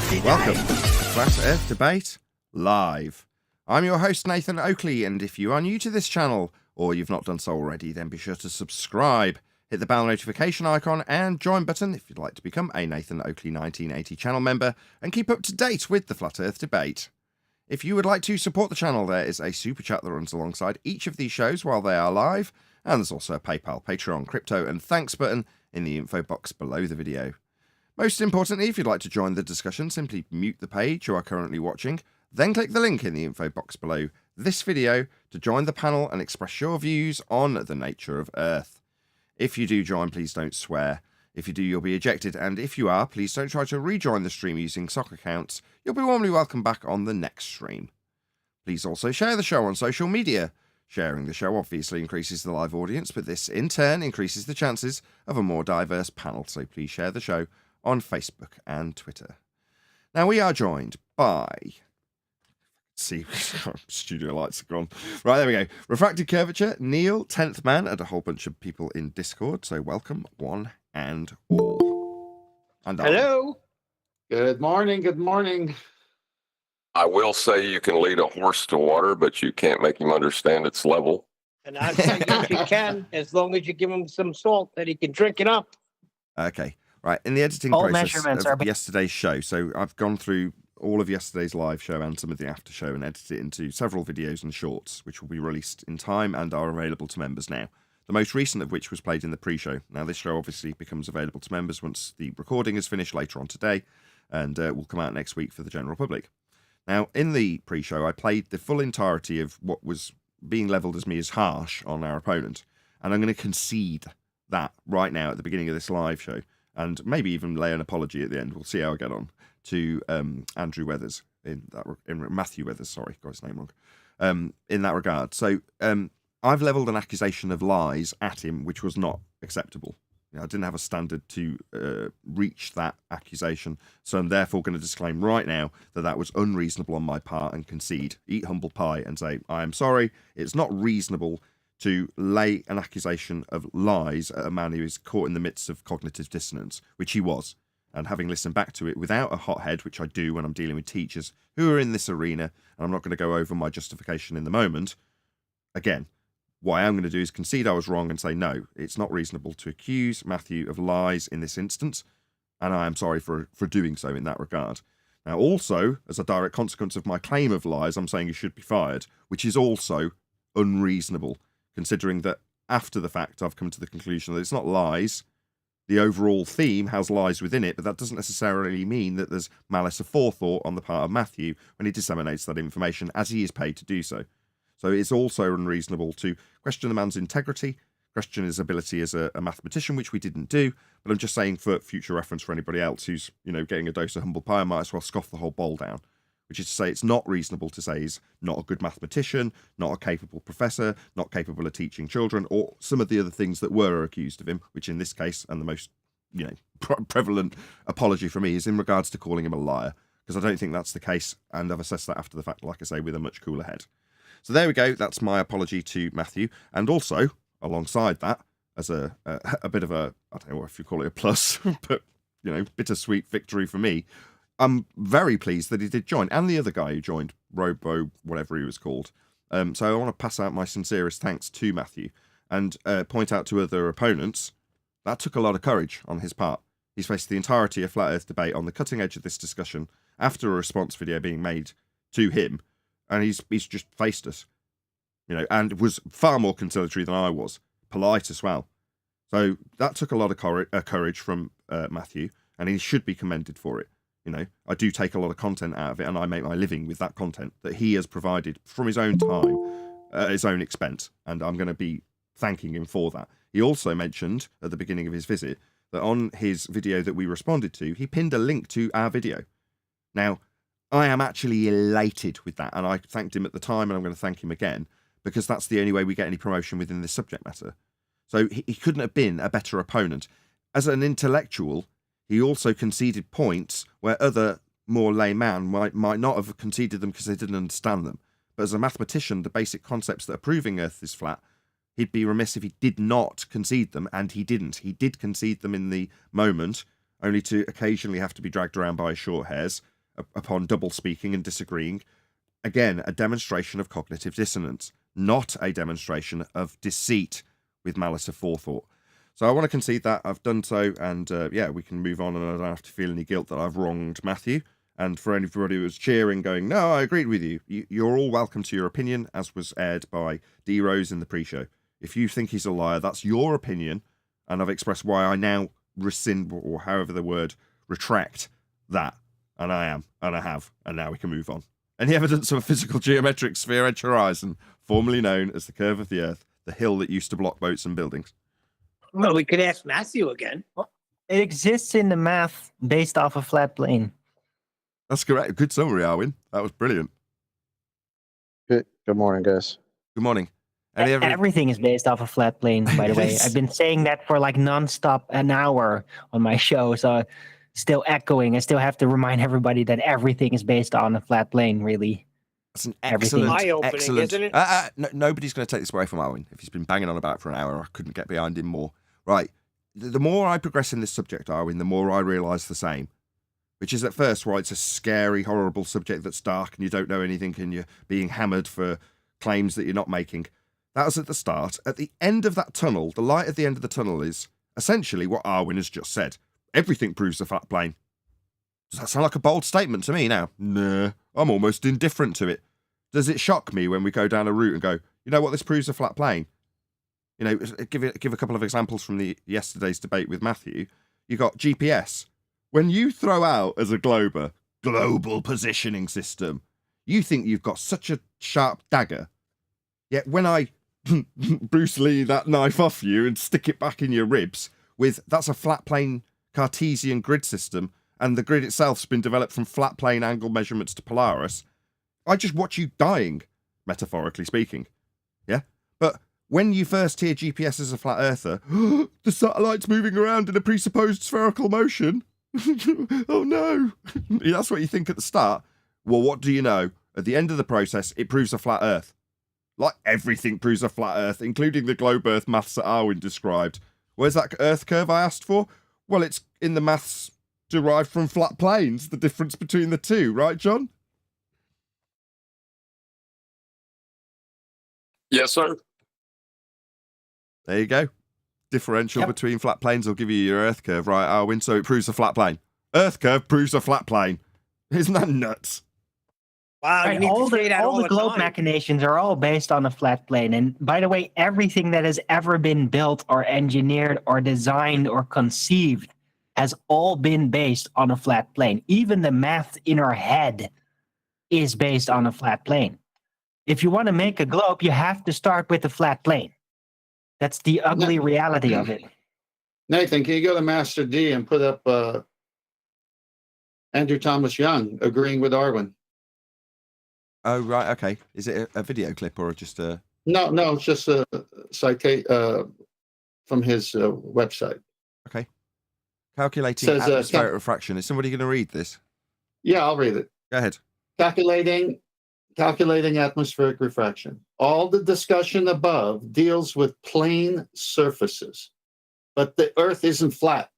Welcome to Flat Earth Debate Live. I'm your host, Nathan Oakley, and if you are new to this channel, or you've not done so already, then be sure to subscribe, hit the bell notification icon, and join button if you'd like to become a Nathan Oakley 1980 channel member, and keep up to date with the Flat Earth Debate. If you would like to support the channel, there is a super chat that runs alongside each of these shows while they are live, and there's also a PayPal, Patreon, crypto, and thanks button in the info box below the video. Most importantly, if you'd like to join the discussion, simply mute the page you are currently watching, then click the link in the info box below this video to join the panel and express your views on the nature of Earth. If you do join, please don't swear. If you do, you'll be ejected, and if you are, please don't try to rejoin the stream using sock accounts. You'll be warmly welcomed back on the next stream. Please also share the show on social media. Sharing the show obviously increases the live audience, but this in turn increases the chances of a more diverse panel, so please share the show on Facebook and Twitter. Now we are joined by... see, studio lights are gone. Right, there we go. Refracted Curvature, Neil, 10th Man, and a whole bunch of people in Discord. So welcome, one and all. And hello. Good morning. Good morning. I will say you can lead a horse to water, but you can't make him understand its level. And I say yes, you can, as long as you give him some salt that he can drink it up. Okay. Right, in the editing All process measurements of are yesterday's show, so I've gone through all of yesterday's live show and some of the after show and edited it into several videos and shorts, which will be released in time and are available to members now. The most recent of which was played in the pre-show. Now, this show obviously becomes available to members once the recording is finished later on today, and will come out next week for the general public. Now, in the pre-show, I played the full entirety of what was being levelled as me as harsh on our opponent, and I'm going to concede that right now at the beginning of this live show, and maybe even lay an apology at the end. We'll see how I get on to Andrew Weathers in Matthew Weathers. Sorry, got his name wrong. In that regard, so I've levelled an accusation of lies at him, which was not acceptable. I didn't have a standard to reach that accusation, so I'm therefore going to disclaim right now that that was unreasonable on my part and concede, eat humble pie, and say I am sorry. It's not reasonable to lay an accusation of lies at a man who is caught in the midst of cognitive dissonance, which he was. And having listened back to it without a hot head, which I do when I'm dealing with teachers who are in this arena, and I'm not going to go over my justification in the moment, again, what I am going to do is concede I was wrong and say, no, it's not reasonable to accuse Matthew of lies in this instance, and I am sorry for doing so in that regard. Now, also, as a direct consequence of my claim of lies, I'm saying he should be fired, which is also unreasonable, considering that after the fact I've come to the conclusion that it's not lies. The overall theme has lies within it, but that doesn't necessarily mean that there's malice aforethought on the part of Matthew when he disseminates that information, as he is paid to do so. So it's also unreasonable to question the man's integrity, question his ability as a mathematician, which we didn't do, but I'm just saying for future reference for anybody else who's, getting a dose of humble pie, I might as well scoff the whole bowl down. Which is to say it's not reasonable to say he's not a good mathematician, not a capable professor, not capable of teaching children, or some of the other things that were accused of him, which in this case, and the most, prevalent apology for me is in regards to calling him a liar, because I don't think that's the case, and I've assessed that after the fact, like I say, with a much cooler head. So there we go, that's my apology to Matthew, and also, alongside that, as a bit of a, I don't know if you call it a plus, but, bittersweet victory for me, I'm very pleased that he did join, and the other guy who joined, Robo, whatever he was called. So I want to pass out my sincerest thanks to Matthew, and point out to other opponents, that took a lot of courage on his part. He's faced the entirety of Flat Earth Debate on the cutting edge of this discussion, after a response video being made to him, and he's just faced us, and was far more conciliatory than I was, polite as well. So that took a lot of courage from Matthew, and he should be commended for it. I do take a lot of content out of it, and I make my living with that content that he has provided from his own time, at his own expense, and I'm going to be thanking him for that. He also mentioned at the beginning of his visit that on his video that we responded to, he pinned a link to our video. Now, I am actually elated with that, and I thanked him at the time, and I'm going to thank him again, because that's the only way we get any promotion within this subject matter. So he couldn't have been a better opponent. As an intellectual, he also conceded points where other more layman might not have conceded them because they didn't understand them. But as a mathematician, the basic concepts that are proving Earth is flat, he'd be remiss if he did not concede them, and he didn't. He did concede them in the moment, only to occasionally have to be dragged around by his short hairs, upon double speaking and disagreeing. Again, a demonstration of cognitive dissonance, not a demonstration of deceit with malice aforethought. So I want to concede that. I've done so, and we can move on, and I don't have to feel any guilt that I've wronged Matthew. And for anybody who was cheering, going, no, I agreed with you, you're all welcome to your opinion, as was aired by D. Rose in the pre-show. If you think he's a liar, that's your opinion, and I've expressed why I now rescind, or however the word, retract that. And I am, and I have, and now we can move on. Any evidence of a physical geometric sphere-edge horizon, formerly known as the curve of the Earth, the hill that used to block boats and buildings? Well, we could ask Matthew again. It exists in the math based off a flat plane. That's correct. Good summary, Arwin. That was brilliant. Good morning, guys. Good morning. Everything is based off a flat plane, by the way. I've been saying that for like nonstop an hour on my show, so still echoing. I still have to remind everybody that everything is based on a flat plane, really. That's an excellent, Eye-opening, excellent. isn't it? Nobody's going to take this away from Arwin. If he's been banging on about it for an hour, I couldn't get behind him more. Right. The more I progress in this subject, Arwin, the more I realise the same. Which is at first why it's a scary, horrible subject that's dark and you don't know anything and you're being hammered for claims that you're not making. That was at the start. At the end of that tunnel, the light at the end of the tunnel is essentially what Arwin has just said. Everything proves a flat plane. Does that sound like a bold statement to me now? Nah, I'm almost indifferent to it. Does it shock me when we go down a route and go, you know what, this proves a flat plane? You know, give a couple of examples from yesterday's debate with Matthew. You got GPS. When you throw out as a glober, global positioning system, you think you've got such a sharp dagger. Yet when I Bruce Lee that knife off you and stick it back in your ribs with, that's a flat plane Cartesian grid system, and the grid itself's been developed from flat plane angle measurements to Polaris, I just watch you dying, metaphorically speaking. Yeah? But when you first hear GPS as a flat earther, the satellite's moving around in a presupposed spherical motion. Oh no. That's what you think at the start. Well, what do you know? At the end of the process, it proves a flat earth. Like everything proves a flat earth, including the globe earth maths that Arwin described. Where's that earth curve I asked for? Well, it's in the maths derived from flat planes, the difference between the two, right, John? Yes, sir. There you go. Differential between flat planes will give you your earth curve, right, Arwin? So it proves a flat plane. Earth curve proves a flat plane. Isn't that nuts? Wow, you Right, need all to say that all the globe time. machinations are all based on a flat plane. And by the way, everything that has ever been built or engineered or designed or conceived has all been based on a flat plane. Even the math in our head is based on a flat plane. If you want to make a globe, you have to start with a flat plane. That's the ugly reality of it. Nathan, can you go to Master D and put up Andrew Thomas Young agreeing with Arwin? Oh, right, okay. Is it a video clip or just a... No, it's just a citation from his website. Okay. Calculating Says, atmospheric refraction. Is somebody going to read this? Yeah, I'll read it. Go ahead. Calculating atmospheric refraction. All the discussion above deals with plane surfaces, but the Earth isn't flat.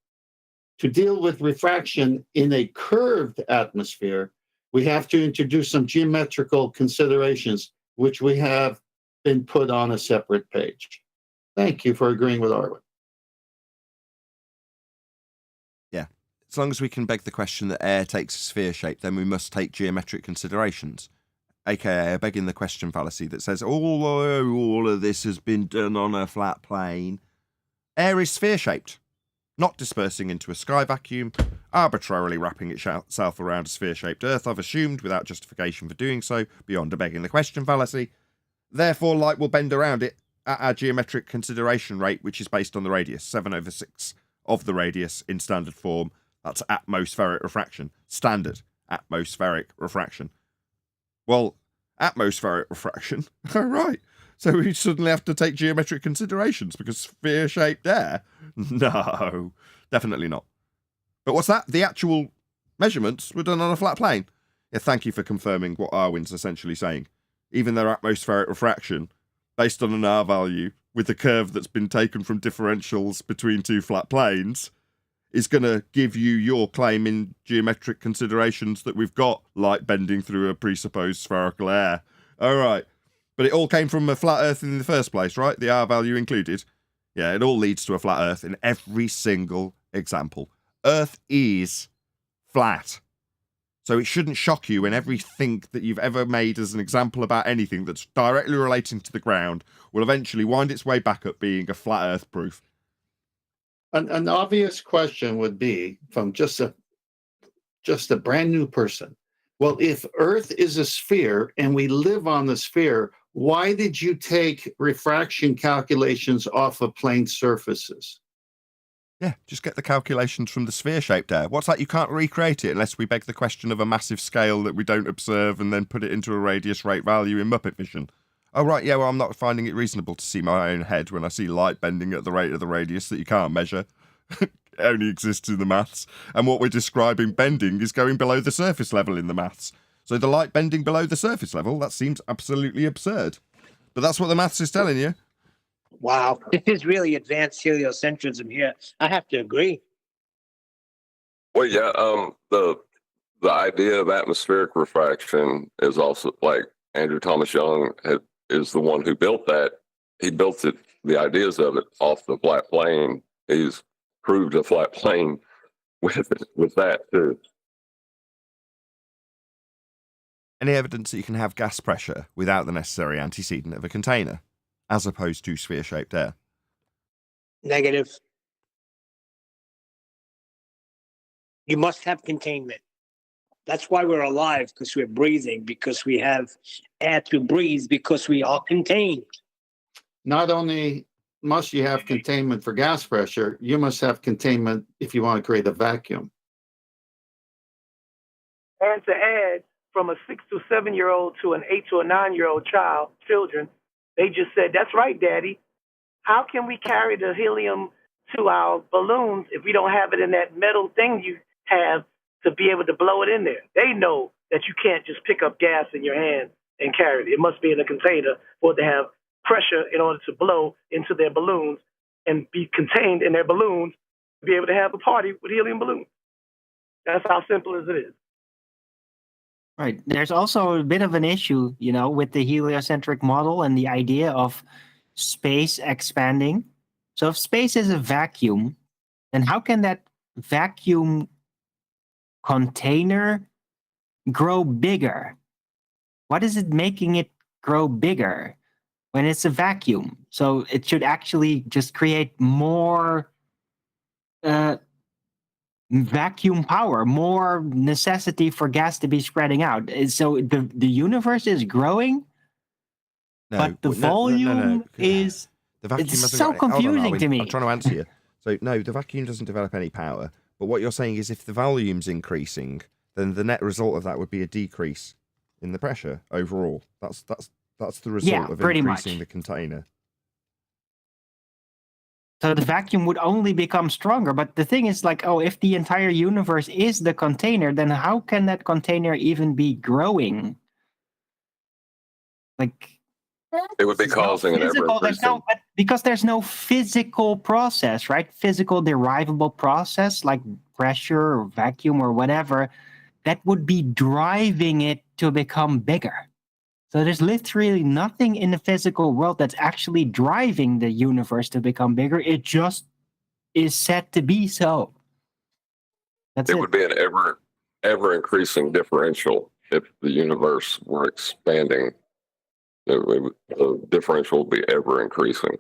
To deal with refraction in a curved atmosphere, we have to introduce some geometrical considerations, which we have been put on a separate page. Thank you for agreeing with Arwin. Yeah. As long as we can beg the question that air takes a sphere shape, then we must take geometric considerations. AKA a begging the question fallacy that says, all of this has been done on a flat plane. Air is sphere-shaped, not dispersing into a sky vacuum, arbitrarily wrapping itself around a sphere-shaped Earth, I've assumed, without justification for doing so, beyond a begging the question fallacy. Therefore, light will bend around it at our geometric consideration rate, which is based on the radius, 7/6 of the radius in standard form. That's atmospheric refraction. Standard atmospheric refraction. Well, atmospheric refraction. Oh, right. So we suddenly have to take geometric considerations because sphere-shaped air? No, definitely not. But what's that? The actual measurements were done on a flat plane. Yeah, thank you for confirming what Arwin's essentially saying. Even their atmospheric refraction, based on an R value, with the curve that's been taken from differentials between two flat planes, is going to give you your claim in geometric considerations that we've got light bending through a presupposed spherical air. All right. But it all came from a flat Earth in the first place, right? The R value included. Yeah, it all leads to a flat Earth in every single example. Earth is flat. So it shouldn't shock you when everything that you've ever made as an example about anything that's directly relating to the ground will eventually wind its way back up being a flat Earth proof. An obvious question would be from just a brand new person. Well, if Earth is a sphere and we live on the sphere, why did you take refraction calculations off of plane surfaces? Yeah, just get the calculations from the sphere-shaped air. What's that? You can't recreate it unless we beg the question of a massive scale that we don't observe and then put it into a radius rate value in Muppet vision. Oh, right, yeah, well, I'm not finding it reasonable to see my own head when I see light bending at the rate of the radius that you can't measure. It only exists in the maths. And what we're describing bending is going below the surface level in the maths. So the light bending below the surface level, that seems absolutely absurd. But that's what the maths is telling you. Wow. This is really advanced heliocentrism here. I have to agree. Well, yeah, the idea of atmospheric refraction is also, like, Andrew Thomas Young is the one who built that. He built it, the ideas of it, off the flat plane. He's proved a flat plane with that too. Any evidence that you can have gas pressure without the necessary antecedent of a container, as opposed to sphere-shaped air? Negative. You must have containment. That's why we're alive, because we're breathing, because we have air to breathe, because we are contained. Not only must you have containment for gas pressure, you must have containment if you want to create a vacuum. And to add, from a 6 to 7 year old to an 8 to a 9-year-old children, they just said, "That's right, Daddy. How can we carry the helium to our balloons if we don't have it in that metal thing you have to be able to blow it in there?" They know that you can't just pick up gas in your hand and carry it. It must be in a container for it to have pressure in order to blow into their balloons and be contained in their balloons to be able to have a party with helium balloons. That's how simple as it is. Right. There's also a bit of an issue, with the heliocentric model and the idea of space expanding. So if space is a vacuum, then how can that vacuum container grow bigger? What is it making it grow bigger when it's a vacuum? So it should actually just create more vacuum power, more necessity for gas to be spreading out. So the universe is growing, but the volume is... The vacuum it's hasn't so got- hold on, confusing Arwin, to me. I'm trying to answer you. So, no, the vacuum doesn't develop any power. But what you're saying is if the volume's increasing, then the net result of that would be a decrease in the pressure overall. That's the result of pretty increasing much. the container. So the vacuum would only become stronger. But the thing is, if the entire universe is the container, then how can that container even be growing? It would be causing an ever-increasing. Because there's no physical process, right? Physical derivable process like pressure or vacuum or whatever that would be driving it to become bigger. So there's literally nothing in the physical world that's actually driving the universe to become bigger. It just is set to be so. That's it. It would be an ever increasing differential if the universe were expanding. The differential would be ever increasing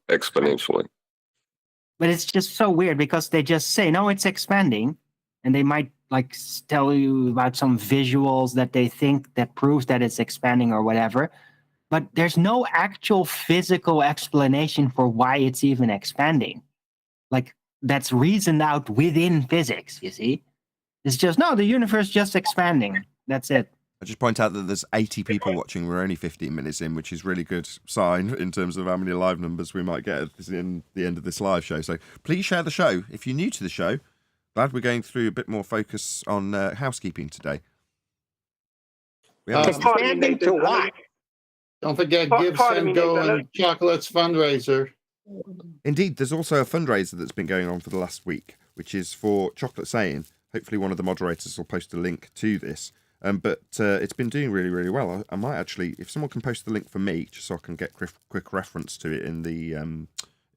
exponentially. But it's just so weird because they just say, no, it's expanding. And they might tell you about some visuals that they think that proves that it's expanding or whatever. But there's no actual physical explanation for why it's even expanding. That's reasoned out within physics, you see? It's just, no, the universe just expanding. That's it. I just point out that there's 80 people watching. We're only 15 minutes in, which is a really good sign in terms of how many live numbers we might get at the end of this live show. So please share the show. If you're new to the show, glad we're going through a bit more focus on housekeeping today. Expanding to what? Don't forget Give, Send, Go, and Chocolate's fundraiser. Indeed, there's also a fundraiser that's been going on for the last week. which is for Chocolate Saying. Hopefully one of the moderators will post a link to this. But it's been doing really, really well. I might actually, if someone can post the link for me, just so I can get quick reference to it in the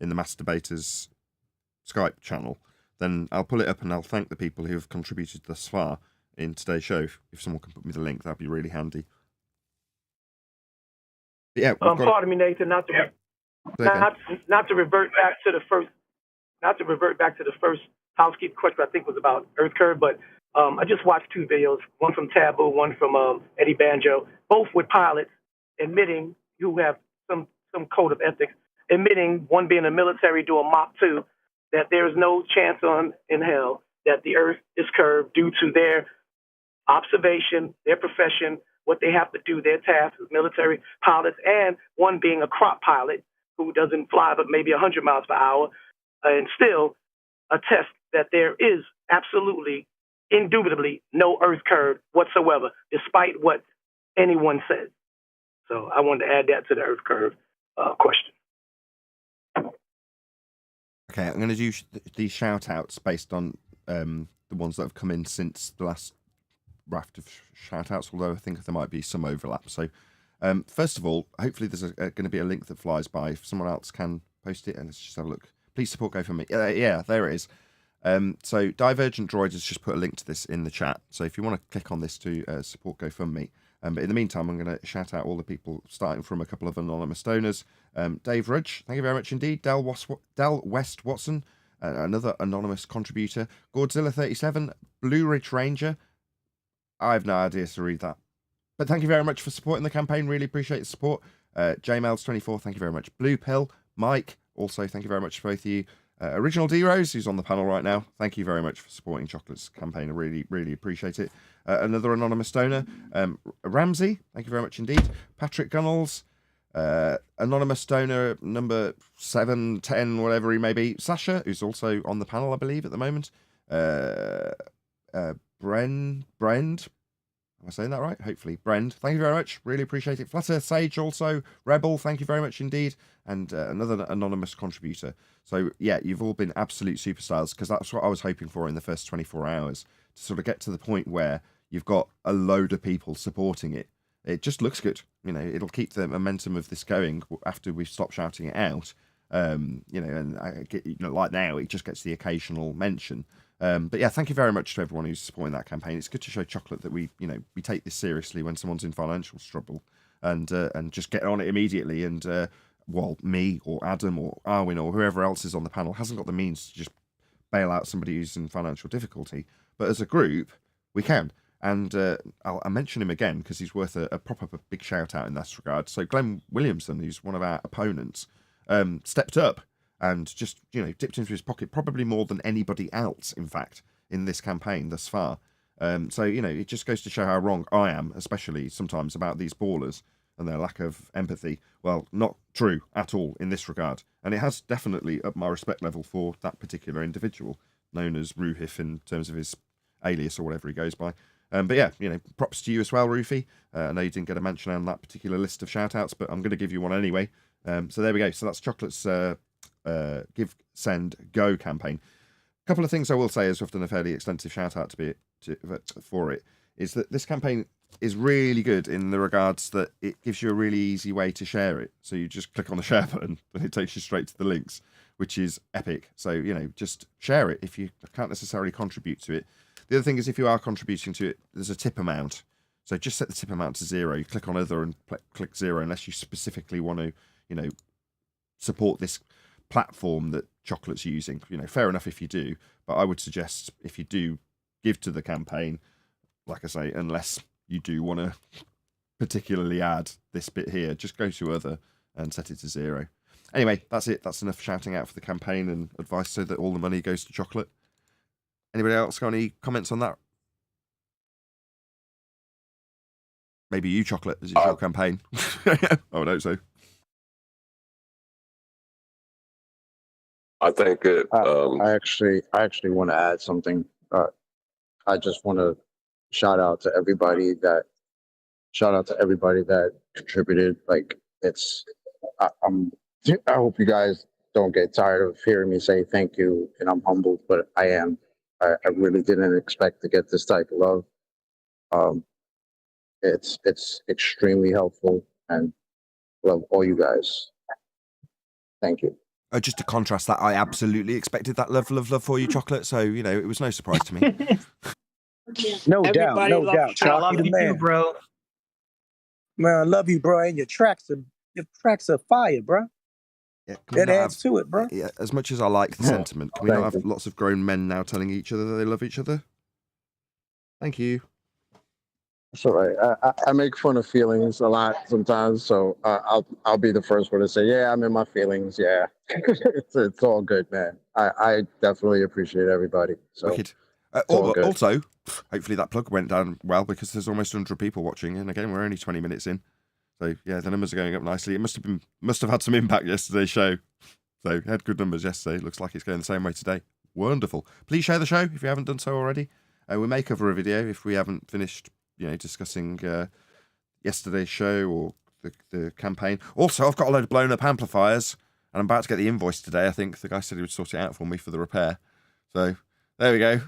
Masturbators Skype channel, then I'll pull it up and I'll thank the people who have contributed thus far in today's show. If someone can put me the link, that'd be really handy. But yeah, pardon me, Nathan, not to revert back to the first housekeeping question. I think was about Earth Curve, but I just watched two videos, one from Taboo, one from Eddie Banjo, both with pilots admitting, who have some code of ethics, admitting, one being a military doing Mach 2, that there is no chance in hell that the Earth is curved due to their observation, their profession, what they have to do, their tasks as military pilots, and one being a crop pilot who doesn't fly but maybe 100 miles per hour, and still attest that there is absolutely, indubitably, no Earth curve whatsoever, despite what anyone says. So I wanted to add that to the Earth curve question. Okay, I'm going to do these shout-outs based on the ones that have come in since the last raft of shout-outs, although I think there might be some overlap. So, first of all, hopefully there's going to be a link that flies by. If someone else can post it, and let's just have a look. Please support GoFundMe. Yeah, there it is. So Divergent Droid has just put a link to this in the chat. So if you want to click on this to support GoFundMe. But in the meantime, I'm going to shout out all the people, starting from a couple of anonymous donors. Dave Rudge, thank you very much indeed. Del West Watson, another anonymous contributor. Godzilla37, Blue Ridge Ranger. I have no idea to read that. But thank you very much for supporting the campaign. Really appreciate the support. JMails24, thank you very much. Blue Pill, Mike, also thank you very much to both of you. Original D-Rose, who's on the panel right now, thank you very much for supporting Chocolate's campaign. I really, really appreciate it. Another anonymous donor, Ramsey, thank you very much indeed. Patrick Gunnels, anonymous donor number 710, whatever he may be. Sasha, who's also on the panel, I believe, at the moment. Brend, am I saying that right? Hopefully. Brend, thank you very much. Really appreciate it. Flutter Sage also. Rebel, thank you very much indeed. And another anonymous contributor. So, yeah, you've all been absolute superstars, because that's what I was hoping for in the first 24 hours, to sort of get to the point where you've got a load of people supporting it. It just looks good. You know, it'll keep the momentum of this going after we stop shouting it out. You know, and I get, you know, like now, it just gets the occasional mention. But yeah, thank you very much to everyone who's supporting that campaign. It's good to show Chocolate that we take this seriously when someone's in financial trouble, and just get on it immediately. And while me or Adam or Arwin or whoever else is on the panel hasn't got the means to just bail out somebody who's in financial difficulty, but as a group we can. And I'll mention him again because he's worth a proper big shout out in that regard. So Glenn Williamson, who's one of our opponents, stepped up and just, dipped into his pocket, probably more than anybody else, in fact, in this campaign thus far. So, it just goes to show how wrong I am, especially sometimes about these ballers and their lack of empathy. Well, not true at all in this regard. And it has definitely upped my respect level for that particular individual, known as Ruhif in terms of his alias or whatever he goes by. But yeah, props to you as well, Rufy. I know you didn't get a mention on that particular list of shout-outs, but I'm going to give you one anyway. So there we go. So that's Chocolate's Give, Send, Go campaign. A couple of things I will say, as we've done a fairly extensive shout-out for it, is that this campaign is really good in the regards that it gives you a really easy way to share it. So you just click on the share button and it takes you straight to the links, which is epic. So, just share it if you can't necessarily contribute to it. The other thing is, if you are contributing to it, there's a tip amount. So just set the tip amount to 0. You click on other and click 0 unless you specifically want to, support this platform that Chocolate's using. Fair enough if you do, but I would suggest if you do give to the campaign, like I say, unless you do want to particularly add this bit here, just go to other and set it to 0. Anyway, that's it. That's enough shouting out for the campaign and advice so that all the money goes to Chocolate. Anybody else got any comments on that? Maybe you, Chocolate, as it's your campaign. I would hope so. I think it. I actually want to add something. I just want to shout out to everybody that contributed. Like I hope you guys don't get tired of hearing me say thank you, and I'm humbled, but I am. I really didn't expect to get this type of love. It's extremely helpful, and love all you guys. Thank you. Just to contrast that, I absolutely expected that love for you, Chocolate. So, you know, it was no surprise to me. No doubt, Everybody no loves doubt. I chocolate. love Chalky the you too, man. bro. Man, I love you, bro. And your tracks are fire, bro. Yeah, can we That not adds have, to it, bro. yeah, as much as I like the sentiment, can we not Thank have you. lots of grown men now telling each other that they love each other? Thank you. It's all right. I make fun of feelings a lot sometimes, so I'll be the first one to say, yeah, I'm in my feelings. Yeah, it's all good, man. I definitely appreciate everybody. So Wicked. all good. Also, hopefully that plug went down well, because there's almost 100 people watching, and again, we're only 20 minutes in. So yeah, the numbers are going up nicely. It must have had some impact yesterday's show. So had good numbers yesterday. Looks like it's going the same way today. Wonderful. Please share the show if you haven't done so already. We may cover a video if we haven't finished, discussing yesterday's show or the campaign. Also, I've got a load of blown up amplifiers, and I'm about to get the invoice today. I think the guy said he would sort it out for me for the repair. So there we go.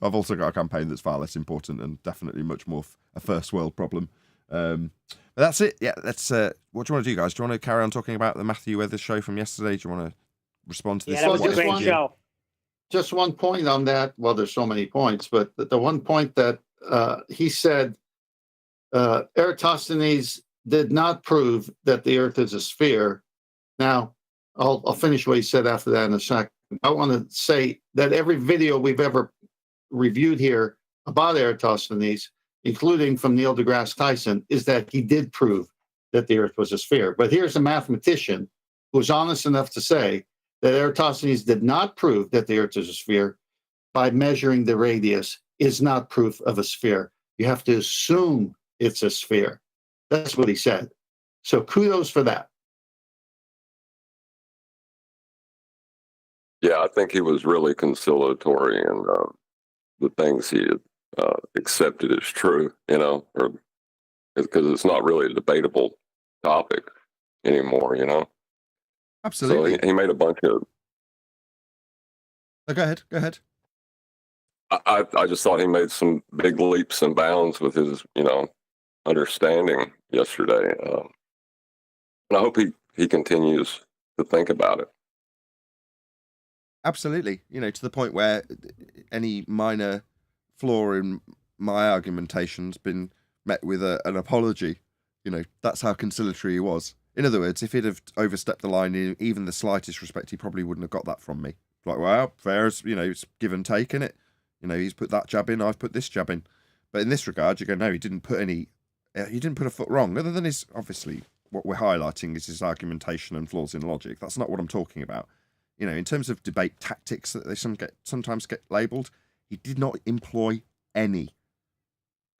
I've also got a campaign that's far less important and definitely much more a first world problem. But that's it. Yeah, let's. What do you want to do, guys? Do you want to carry on talking about the Matthew Weathers show from yesterday? Do you want to respond to this? Yeah, that was Well, a just great one- show. Just one point on that. Well, there's so many points, but the one point that he said, Eratosthenes did not prove that the Earth is a sphere. Now, I'll finish what he said after that in a second. I want to say that every video we've ever reviewed here about Eratosthenes, including from Neil deGrasse Tyson, is that he did prove that the Earth was a sphere. But here's a mathematician who's honest enough to say that Eratosthenes did not prove that the Earth is a sphere by measuring the radius is not proof of a sphere. You have to assume it's a sphere. That's what he said. So kudos for that. Yeah, I think he was really conciliatory, and the things he had accepted as true, or because it's not really a debatable topic anymore, Absolutely. So he made a bunch of. Oh, go ahead. I just thought he made some big leaps and bounds with his, understanding yesterday, and I hope he continues to think about it. Absolutely. To the point where any minor flaw in my argumentation's been met with an apology. That's how conciliatory he was. In other words, if he'd have overstepped the line in even the slightest respect, he probably wouldn't have got that from me. Like, well, fair as, it's give and take, innit? He's put that jab in, I've put this jab in. But in this regard, you go, no, he didn't put a foot wrong, other than his, obviously, what we're highlighting is his argumentation and flaws in logic. That's not what I'm talking about. In terms of debate tactics that they sometimes get labelled, he did not employ any.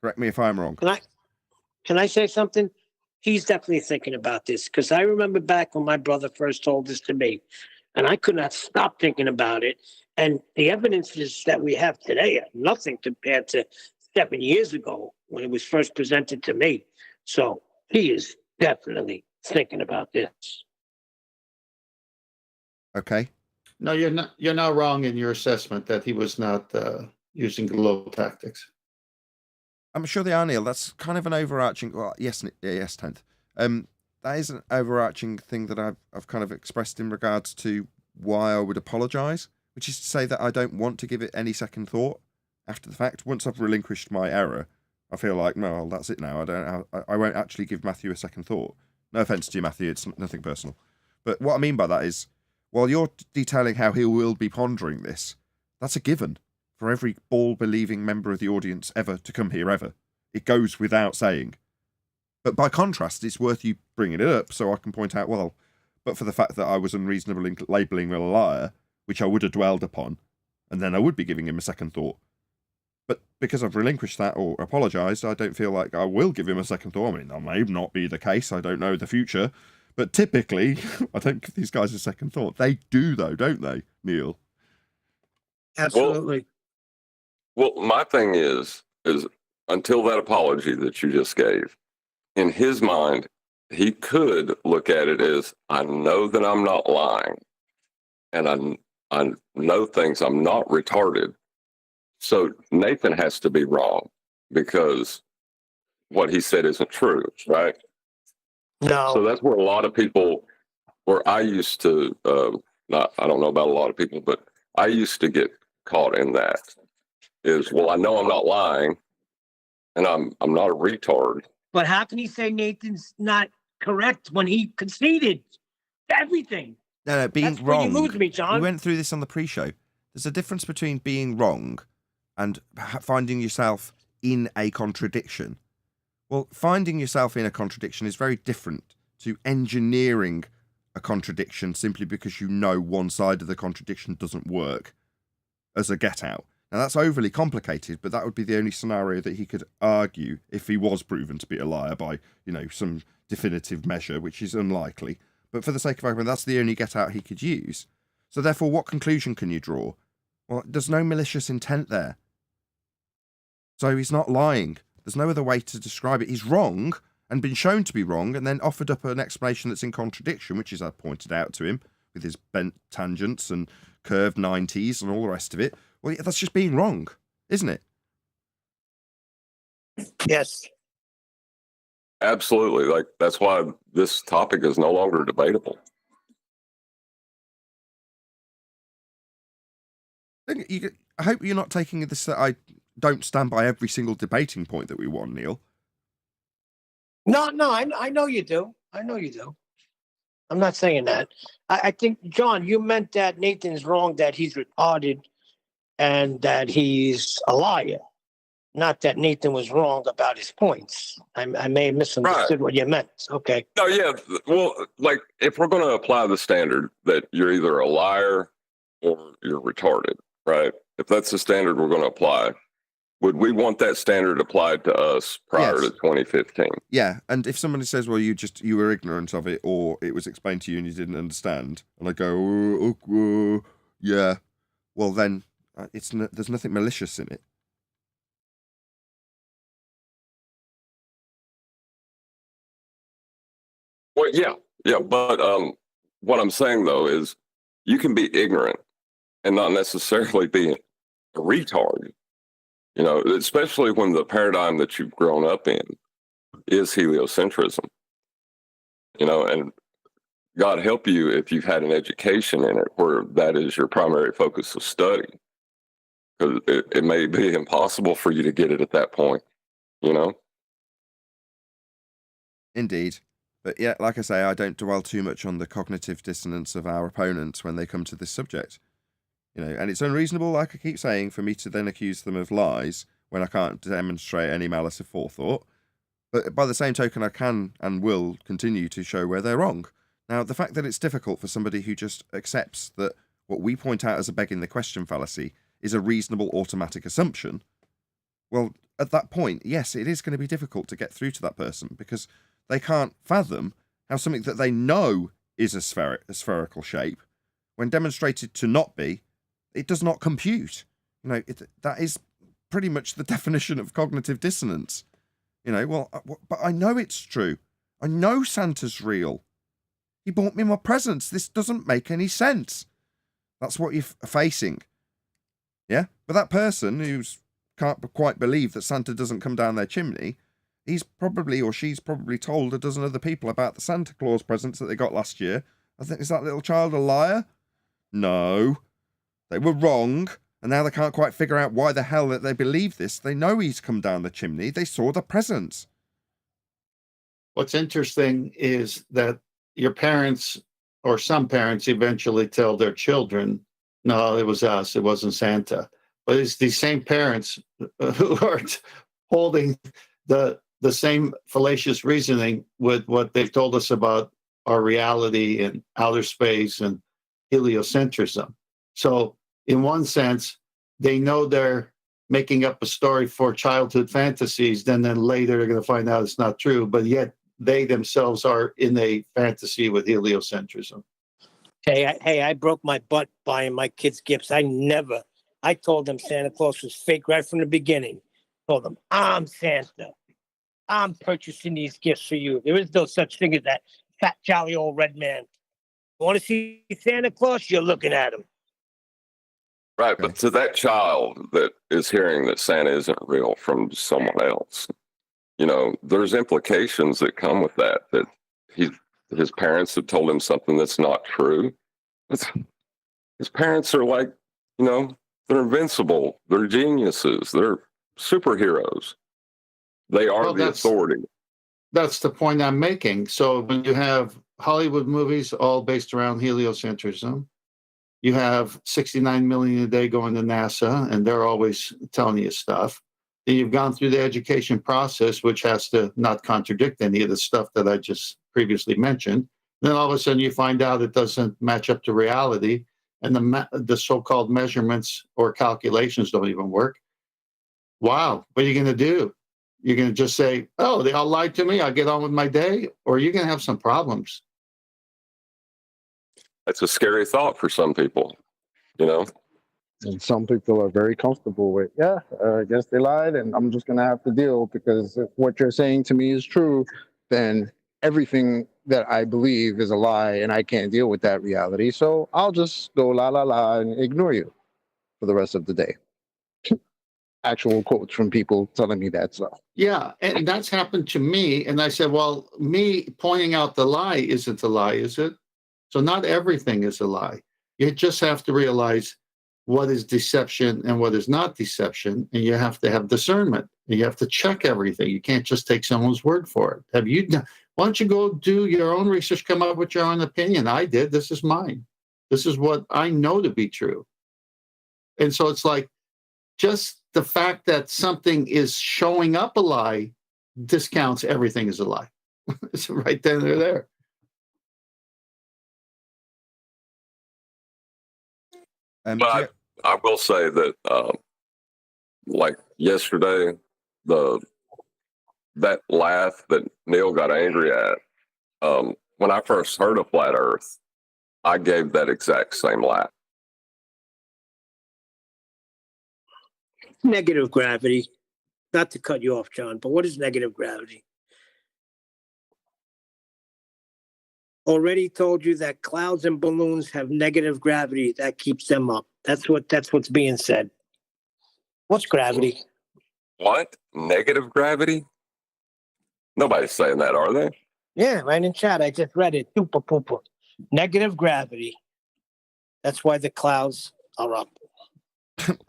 Correct me if I'm wrong. Can I say something? He's definitely thinking about this, because I remember back when my brother first told this to me, and I could not stop thinking about it. And the evidences that we have today are nothing compared to 7 years ago when it was first presented to me. So he is definitely thinking about this. Okay. No, you're not wrong in your assessment that he was not using glow tactics. I'm sure they are, Neil. That's kind of an overarching. Well, yes, 10th. That is an overarching thing that I've kind of expressed in regards to why I would apologise, which is to say that I don't want to give it any second thought after the fact. Once I've relinquished my error, I feel like, no, well, that's it now. I won't actually give Matthew a second thought. No offence to you, Matthew. It's nothing personal. But what I mean by that is, while you're detailing how he will be pondering this, that's a given for every ball-believing member of the audience ever to come here ever. It goes without saying. But by contrast, it's worth you bringing it up so I can point out, well, but for the fact that I was unreasonable in labelling him a liar, which I would have dwelled upon, and then I would be giving him a second thought. But because I've relinquished that or apologised, I don't feel like I will give him a second thought. I mean, that may not be the case. I don't know the future. But typically, I don't give these guys a second thought. They do, though, don't they, Neil? Absolutely. Well, my thing is until that apology that you just gave, in his mind, he could look at it as, I know that I'm not lying. and I know things. I'm not retarded. So Nathan has to be wrong because what he said isn't true, right? No. So that's where a lot of people, where I used to, I don't know about a lot of people, but I used to get caught in that. Is, well, I know I'm not lying, and I'm not a retard. But how can he say Nathan's not correct when he conceded everything? No, being That's where wrong. you lose me, John. We went through this on the pre-show. There's a difference between being wrong and finding yourself in a contradiction. Well, finding yourself in a contradiction is very different to engineering a contradiction simply because you know one side of the contradiction doesn't work as a get-out. Now, that's overly complicated, but that would be the only scenario that he could argue if he was proven to be a liar by, some definitive measure, which is unlikely. But for the sake of argument, that's the only get-out he could use. So therefore, what conclusion can you draw? Well, there's no malicious intent there. So he's not lying. There's no other way to describe it. He's wrong and been shown to be wrong and then offered up an explanation that's in contradiction, which is I pointed out to him with his bent tangents and curved 90s and all the rest of it. Well, that's just being wrong, isn't it? Yes. Absolutely. Like, that's why this topic is no longer debatable. I hope you're not taking this that I don't stand by every single debating point that we won, Neil. No, I know you do. I know you do. I'm not saying that. I think, John, you meant that Nathan's wrong, that he's retarded and that he's a liar. Not that Nathan was wrong about his points. I may have misunderstood what you meant. Okay. No, yeah. Well, like, if we're going to apply the standard that you're either a liar or you're retarded, right? If that's the standard we're going to apply, would we want that standard applied to us prior to 2015? Yeah, and if somebody says, well, you were ignorant of it, or it was explained to you and you didn't understand, and I go, yeah, well then there's nothing malicious in it. Well, yeah, but what I'm saying though is you can be ignorant and not necessarily be a retard. Especially when the paradigm that you've grown up in is heliocentrism. And God help you if you've had an education in it where that is your primary focus of study. Because it may be impossible for you to get it at that point, Indeed. But yeah, like I say, I don't dwell too much on the cognitive dissonance of our opponents when they come to this subject. And it's unreasonable, like I keep saying, for me to then accuse them of lies when I can't demonstrate any malice of forethought. But by the same token, I can and will continue to show where they're wrong. Now, the fact that it's difficult for somebody who just accepts that what we point out as a begging the question fallacy is a reasonable automatic assumption, well, at that point, yes, it is going to be difficult to get through to that person because they can't fathom how something that they know is a spherical shape, when demonstrated to not be, it does not compute. That is pretty much the definition of cognitive dissonance. But I know it's true. I know Santa's real. He bought me my presents. This doesn't make any sense. That's what you're facing. Yeah? But that person who can't quite believe that Santa doesn't come down their chimney, he's probably, or she's probably told a dozen other people about the Santa Claus presents that they got last year. Is that little child a liar? No. They were wrong, and now they can't quite figure out why the hell that they believe this. They know he's come down the chimney. They saw the presents. What's interesting is that your parents, or some parents, eventually tell their children, no, it was us. It wasn't Santa. But it's these same parents who are holding the same fallacious reasoning with what they've told us about our reality and outer space and heliocentrism. So in one sense, they know they're making up a story for childhood fantasies, then later they're going to find out it's not true, but yet they themselves are in a fantasy with heliocentrism. Hey, I broke my butt buying my kids gifts. I told them Santa Claus was fake right from the beginning. Told them, I'm Santa. I'm purchasing these gifts for you. There is no such thing as that fat, jolly old red man. Want to see Santa Claus? You're looking at him. Right, Okay. but to that child that is hearing that Santa isn't real from someone else, you know, there's implications that come with that. That his parents have told him something that's not true. His parents are like, you know, they're invincible. They're geniuses. They're superheroes. They are Well, the authority. That's the point I'm making. So when you have Hollywood movies all based around heliocentrism, you have 69 million a day going to NASA, and they're always telling you stuff. Then you've gone through the education process, which has to not contradict any of the stuff that I just previously mentioned. Then all of a sudden you find out it doesn't match up to reality, and the so-called measurements or calculations don't even work. Wow, what are you going to do? You're going to just say, oh, they all lied to me, I'll get on with my day? Or you're going to have some problems. That's a scary thought for some people, you know? And some people are very comfortable with, I guess they lied and I'm just going to have to deal, because if what you're saying to me is true, then everything that I believe is a lie and I can't deal with that reality. So I'll just go la la la and ignore you for the rest of the day. Actual quotes from people telling me that stuff. Yeah, and that's happened to me. And I said, well, me pointing out the lie isn't a lie, is it? So not everything is a lie. You just have to realize what is deception and what is not deception. And you have to have discernment. And you have to check everything. You can't just take someone's word for it. Have you done? Why don't you go do your own research, come up with your own opinion? I did. This is mine. This is what I know to be true. And so it's like, just the fact that something is showing up a lie discounts everything as a lie. It's right then or there. But I will say that, like yesterday, that laugh that Neil got angry at, when I first heard of Flat Earth, I gave that exact same laugh. Negative gravity. Not to cut you off, John, but what is negative gravity? Already told you that clouds and balloons have negative gravity that keeps them up. That's what's being said. What's gravity? What? Negative gravity? Nobody's saying that, are they? Yeah, right in chat. I just read it. Poopa poopa. Negative gravity. That's why the clouds are up.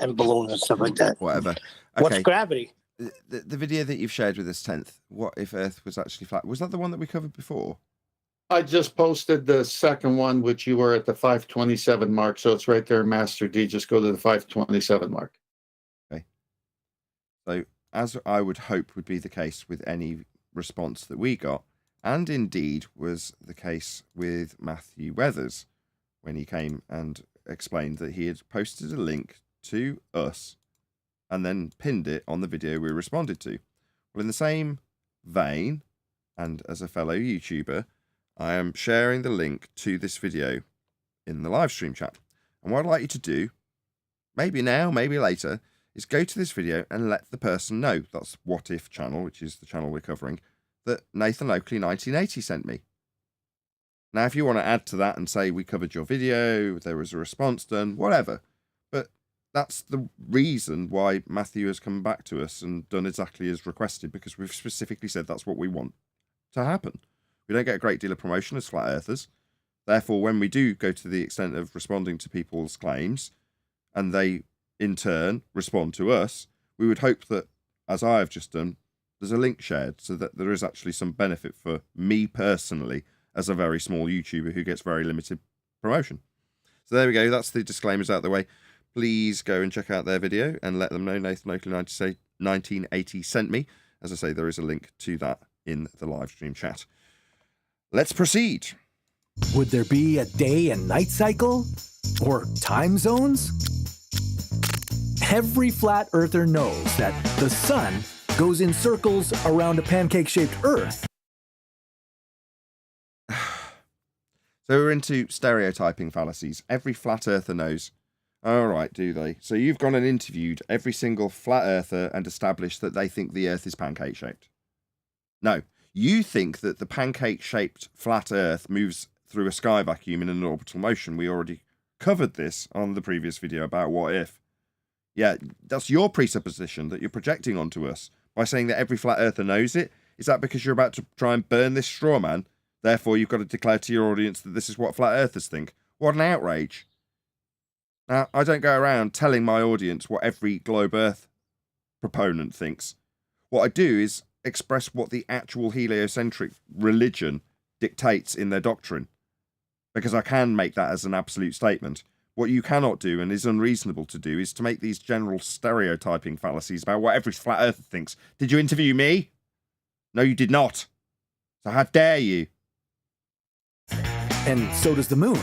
And balloons and stuff like that. Whatever. What's Okay. gravity? The video that you've shared with us, 10th, what if Earth was actually flat? Was that the one that we covered before? I just posted the second one, which you were at the 527 mark. So it's right there, Master D. Just go to the 527 mark. Okay. So, as I would hope would be the case with any response that we got, and indeed was the case with Matthew Weathers when he came and explained that he had posted a link to us and then pinned it on the video we responded to. Well, in the same vein, and as a fellow YouTuber, I am sharing the link to this video in the live stream chat. And what I'd like you to do, maybe now, maybe later, is go to this video and let the person know, that's What If channel, which is the channel we're covering, that Nathan Oakley 1980 sent me. Now, if you want to add to that and say we covered your video, there was a response done, whatever. But that's the reason why Matthew has come back to us and done exactly as requested, because we've specifically said that's what we want to happen. We don't get a great deal of promotion as flat earthers. Therefore, when we do go to the extent of responding to people's claims, and they in turn respond to us, we would hope that, as I have just done, there's a link shared so that there is actually some benefit for me personally as a very small YouTuber who gets very limited promotion. So there we go. That's the disclaimers out the way. Please go and check out their video and let them know Nathan Oakley 1980 sent me. As I say, there is a link to that in the live stream chat. Let's proceed. Would there be a day and night cycle? Or time zones? Every flat earther knows that the sun goes in circles around a pancake-shaped Earth. So we're into stereotyping fallacies. Every flat earther knows. All right, do they? So you've gone and interviewed every single flat earther and established that they think the Earth is pancake-shaped. No, you think that the pancake-shaped flat Earth moves through a sky vacuum in an orbital motion. We already covered this on the previous video about what if. Yeah, that's your presupposition that you're projecting onto us by saying that every flat earther knows it. Is that because you're about to try and burn this straw man? Therefore, you've got to declare to your audience that this is what flat earthers think. What an outrage. Now, I don't go around telling my audience what every globe earth proponent thinks. What I do is express what the actual heliocentric religion dictates in their doctrine, because I can make that as an absolute statement. What you cannot do, and is unreasonable to do, is to make these general stereotyping fallacies about what every flat earther thinks. Did you interview me? No, you did not. So how dare you? And so does the moon.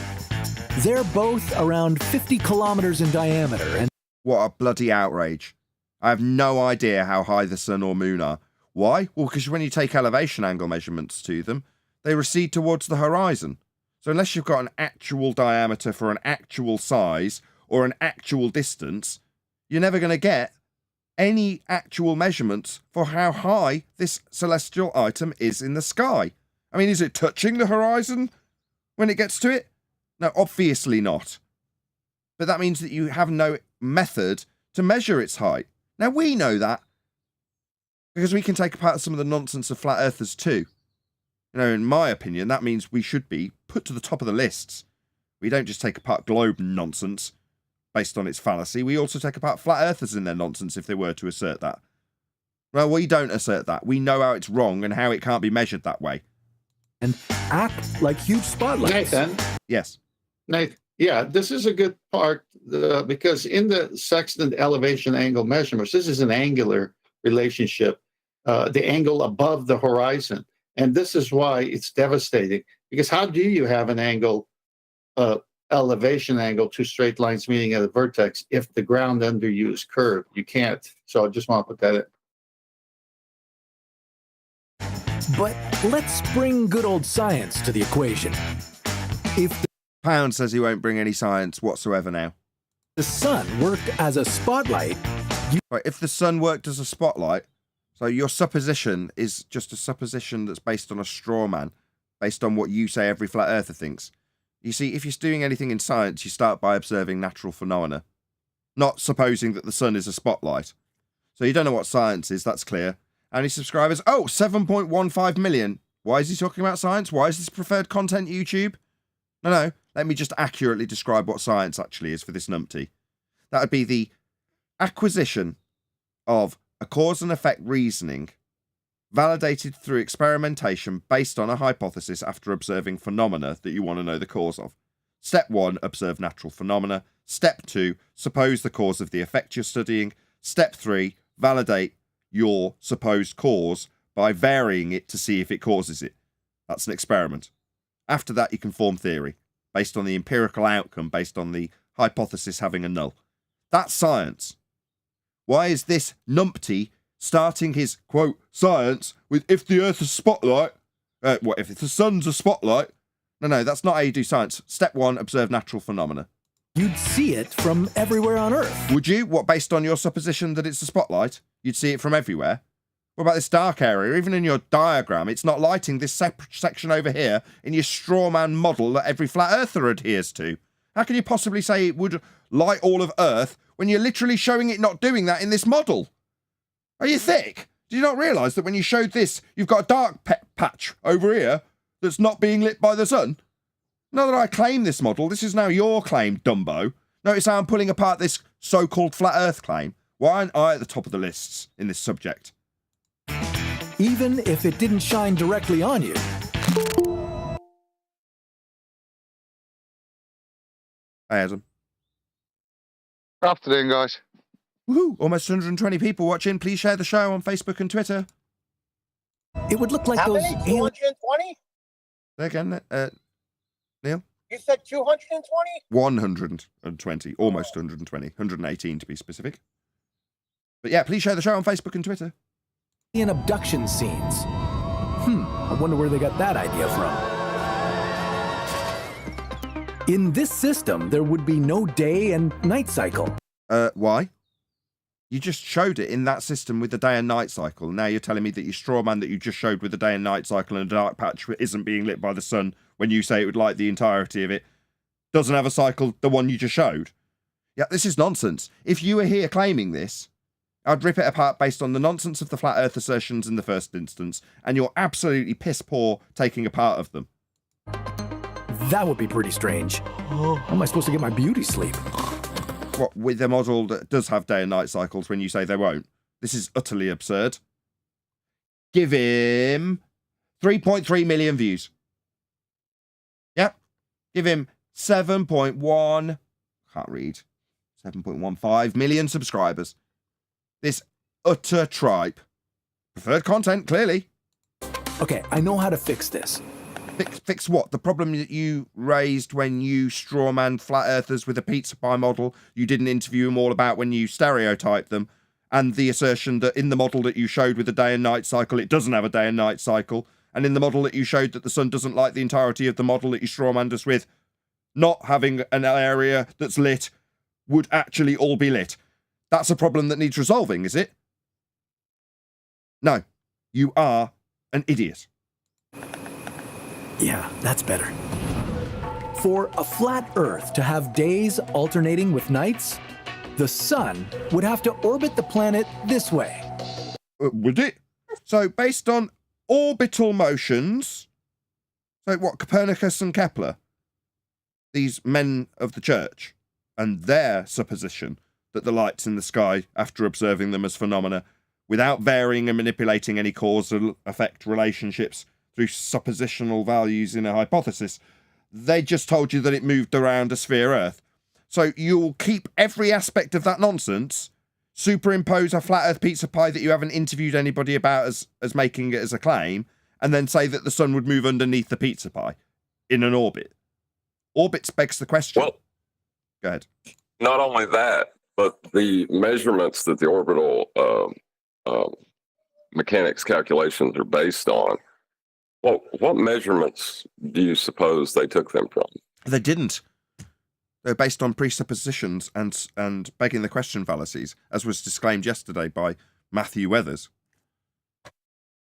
They're both around 50 kilometers in diameter. And what a bloody outrage. I have no idea how high the sun or moon are. Why? Well, because when you take elevation angle measurements to them, they recede towards the horizon. So unless you've got an actual diameter for an actual size or an actual distance, you're never going to get any actual measurements for how high this celestial item is in the sky. I mean, is it touching the horizon when it gets to it? No, obviously not. But that means that you have no method to measure its height. Now, we know that because we can take apart some of the nonsense of flat earthers too. You know, in my opinion, that means we should be put to the top of the lists. We don't just take apart globe nonsense based on its fallacy. We also take apart flat earthers in their nonsense if they were to assert that. Well, we don't assert that. We know how it's wrong and how it can't be measured that way. and act like huge spotlights. Nathan, Yes. Nathan, yeah, this is a good part because in the sextant elevation angle measurements, this is an angular relationship, the angle above the horizon. And this is why it's devastating, because how do you have an angle, elevation angle, two straight lines meeting at a vertex if the ground under you is curved? You can't. So I just want to put that in. But let's bring good old science to the equation. If Pound says he won't bring any science whatsoever now. the sun worked as a spotlight, Right, if the sun worked as a spotlight, so your supposition is just a supposition that's based on a straw man, based on what you say every flat earther thinks. You see, if you're doing anything in science, you start by observing natural phenomena, not supposing that the sun is a spotlight. So you don't know what science is, that's clear. How many subscribers? Oh, 7.15 million. Why is he talking about science? Why is this preferred content YouTube? No, let me just accurately describe what science actually is for this numpty. That would be the acquisition of a cause and effect reasoning validated through experimentation based on a hypothesis after observing phenomena that you want to know the cause of. Step 1, observe natural phenomena. Step 2, suppose the cause of the effect you're studying. Step 3, validate your supposed cause by varying it to see if it causes it. That's an experiment. After that, you can form theory based on the empirical outcome, based on the hypothesis having a null. That's science. Why is this numpty starting his, quote, science with if the Earth's a spotlight? What, if the sun's a spotlight? No, that's not how you do science. Step 1, observe natural phenomena. you'd see it from everywhere on Earth. Would you? What, based on your supposition that it's a spotlight? You'd see it from everywhere? What about this dark area? Even in your diagram, it's not lighting this section over here in your straw man model that every flat earther adheres to. How can you possibly say it would light all of Earth when you're literally showing it not doing that in this model? Are you thick? Do you not realise that when you showed this, you've got a dark patch over here that's not being lit by the sun? Not that I claim this model, this is now your claim, Dumbo. Notice how I'm pulling apart this so-called flat Earth claim. Why aren't I at the top of the lists in this subject? Even if it didn't shine directly on you. Hey, Adam. Afternoon, guys. Woohoo! Almost 120 people watching. Please share the show on Facebook and Twitter. It would look like How those many? alien 220? There again, Neil? You said 220? 120. Almost 120. 118 to be specific. But yeah, please share the show on Facebook and Twitter. abduction scenes. I wonder where they got that idea from. In this system, there would be no day and night cycle. Why? You just showed it in that system with the day and night cycle. Now you're telling me that your straw man that you just showed with the day and night cycle and a dark patch isn't being lit by the sun when you say it would light the entirety of it doesn't have a cycle, the one you just showed. Yeah, this is nonsense. If you were here claiming this, I'd rip it apart based on the nonsense of the flat earth assertions in the first instance, and you're absolutely piss poor taking a part of them. That would be pretty strange. How am I supposed to get my beauty sleep? What, with a model that does have day and night cycles when you say they won't? This is utterly absurd. Give him 3.3 million views. Yep. Give him 7.1, can't read, 7.15 million subscribers. This utter tripe. Preferred content, clearly. Okay, I know how to fix this. Fix what? The problem that you raised when you strawman flat earthers with a pizza pie model you didn't interview them all about when you stereotyped them, and the assertion that in the model that you showed with the day and night cycle, it doesn't have a day and night cycle, and in the model that you showed that the sun doesn't light the entirety of the model that you strawmanned us with, not having an area that's lit would actually all be lit. That's a problem that needs resolving, is it? No. You are an idiot. Yeah, that's better. For a flat Earth to have days alternating with nights, the sun would have to orbit the planet this way. Would it? So, based on orbital motions, so what, Copernicus and Kepler, these men of the church, and their supposition that the lights in the sky, after observing them as phenomena, without varying and manipulating any causal effect relationships through suppositional values in a hypothesis, they just told you that it moved around a sphere Earth. So you'll keep every aspect of that nonsense, superimpose a flat Earth pizza pie that you haven't interviewed anybody about as making it as a claim, and then say that the sun would move underneath the pizza pie in an orbit. Orbits begs the question. Well, go ahead. Not only that, but the measurements that the orbital mechanics calculations are based on, well, what measurements do you suppose they took them from? They didn't. They're based on presuppositions and begging the question fallacies, as was disclaimed yesterday by Matthew Weathers.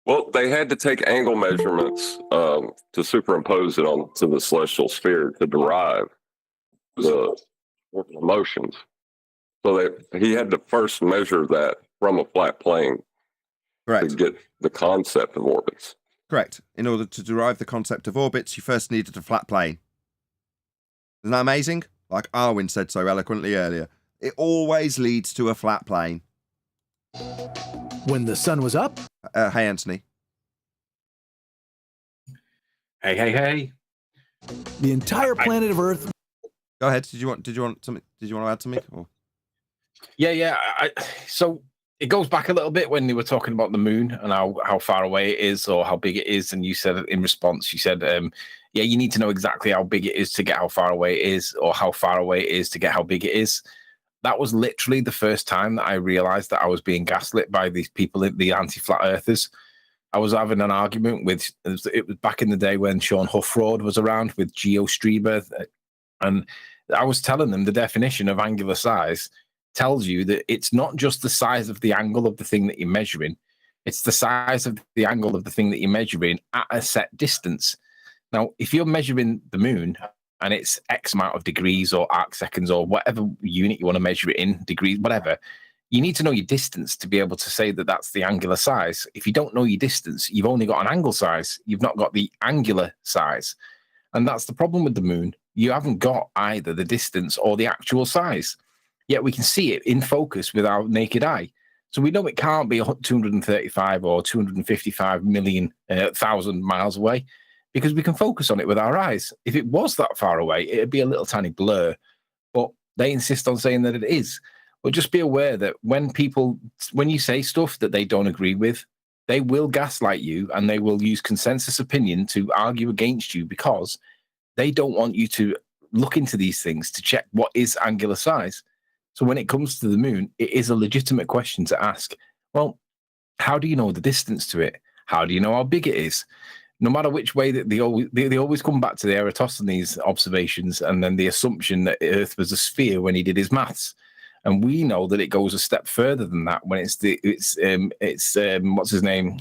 Well, they had to take angle measurements to superimpose it onto the celestial sphere to derive the orbital motions. So he had to first measure that from a flat plane. Correct. To get the concept of orbits. Correct. In order to derive the concept of orbits, you first needed a flat plane. Isn't that amazing? Like Arwin said so eloquently earlier. It always leads to a flat plane. When the sun was up? Hey, Anthony. Hey. The entire planet of Earth. Go ahead. Did you want something? Did you want to add something? Or? Yeah. So it goes back a little bit when they were talking about the moon and how far away it is or how big it is. And you said in response, you said, yeah, you need to know exactly how big it is to get how far away it is, or how far away it is to get how big it is. That was literally the first time that I realized that I was being gaslit by these people, the anti-flat earthers. I was having an argument with, it was back in the day when Sean Huffrod was around with Geo Strieber. And I was telling them the definition of angular size tells you that it's not just the size of the angle of the thing that you're measuring. It's the size of the angle of the thing that you're measuring at a set distance. Now, if you're measuring the moon and it's X amount of degrees or arc seconds or whatever unit you want to measure it in, degrees, whatever, you need to know your distance to be able to say that that's the angular size. If you don't know your distance, you've only got an angle size. You've not got the angular size. And that's the problem with the moon. You haven't got either the distance or the actual size. Yet we can see it in focus with our naked eye. So we know it can't be 235 or 255 million thousand miles away, because we can focus on it with our eyes. If it was that far away, it'd be a little tiny blur. But they insist on saying that it is. But just be aware that when you say stuff that they don't agree with, they will gaslight you and they will use consensus opinion to argue against you, because they don't want you to look into these things to check what is angular size. So when it comes to the moon, it is a legitimate question to ask. Well, how do you know the distance to it? How do you know how big it is? No matter which way that they always come back to the Eratosthenes observations and then the assumption that Earth was a sphere when he did his maths. And we know that it goes a step further than that when it's what's his name?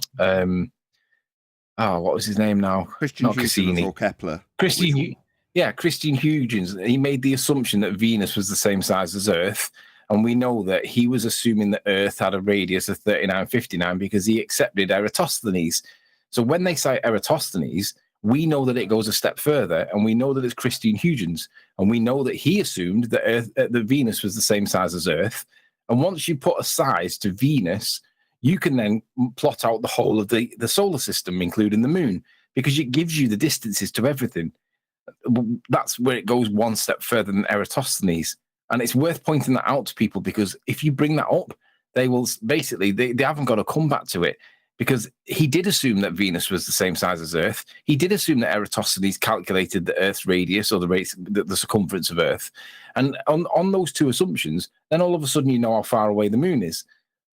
What was his name now? Christian Not Huygens Cassini. or Kepler. Christian Huygens. He made the assumption that Venus was the same size as Earth. And we know that he was assuming that Earth had a radius of 3959 because he accepted Eratosthenes. So when they cite Eratosthenes, we know that it goes a step further, and we know that it's Christian Huygens, and we know that he assumed that that Venus was the same size as Earth. And once you put a size to Venus, you can then plot out the whole of the solar system, including the moon, because it gives you the distances to everything. That's where it goes one step further than Eratosthenes. And it's worth pointing that out to people, because if you bring that up, they will basically, they haven't got to come back to it, because he did assume that Venus was the same size as Earth. He did assume that Eratosthenes calculated the Earth's radius, or the circumference of Earth. And on those two assumptions, then all of a sudden you know how far away the moon is.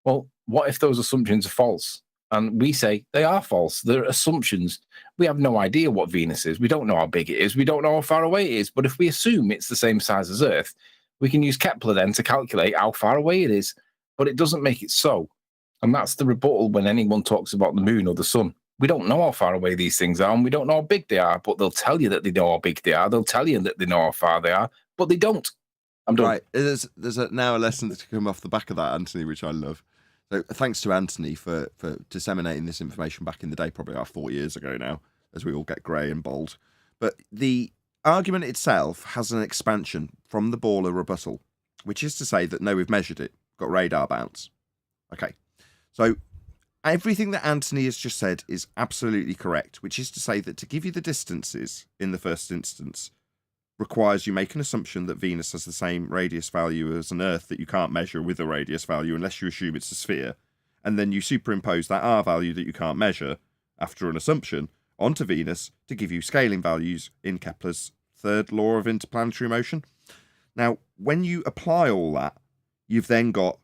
Well, what if those assumptions are false? And we say they are false. They're assumptions. We have no idea what Venus is. We don't know how big it is. We don't know how far away it is. But if we assume it's the same size as Earth, we can use Kepler then to calculate how far away it is. But it doesn't make it so. And that's the rebuttal when anyone talks about the moon or the sun. We don't know how far away these things are, and we don't know how big they are, but they'll tell you that they know how big they are. They'll tell you that they know how far they are, but they don't. I'm done. Right. There's now a lesson to come off the back of that, Anthony, which I love. So thanks to Anthony for disseminating this information back in the day, probably about 4 years ago now, as we all get grey and bald. But the argument itself has an expansion from the Borla rebuttal, which is to say that, no, we've measured it, got radar bounce. Okay. So everything that Anthony has just said is absolutely correct, which is to say that to give you the distances in the first instance requires you make an assumption that Venus has the same radius value as an Earth that you can't measure with a radius value unless you assume it's a sphere. And then you superimpose that R value that you can't measure after an assumption onto Venus to give you scaling values in Kepler's third law of interplanetary motion. Now, when you apply all that, you've then got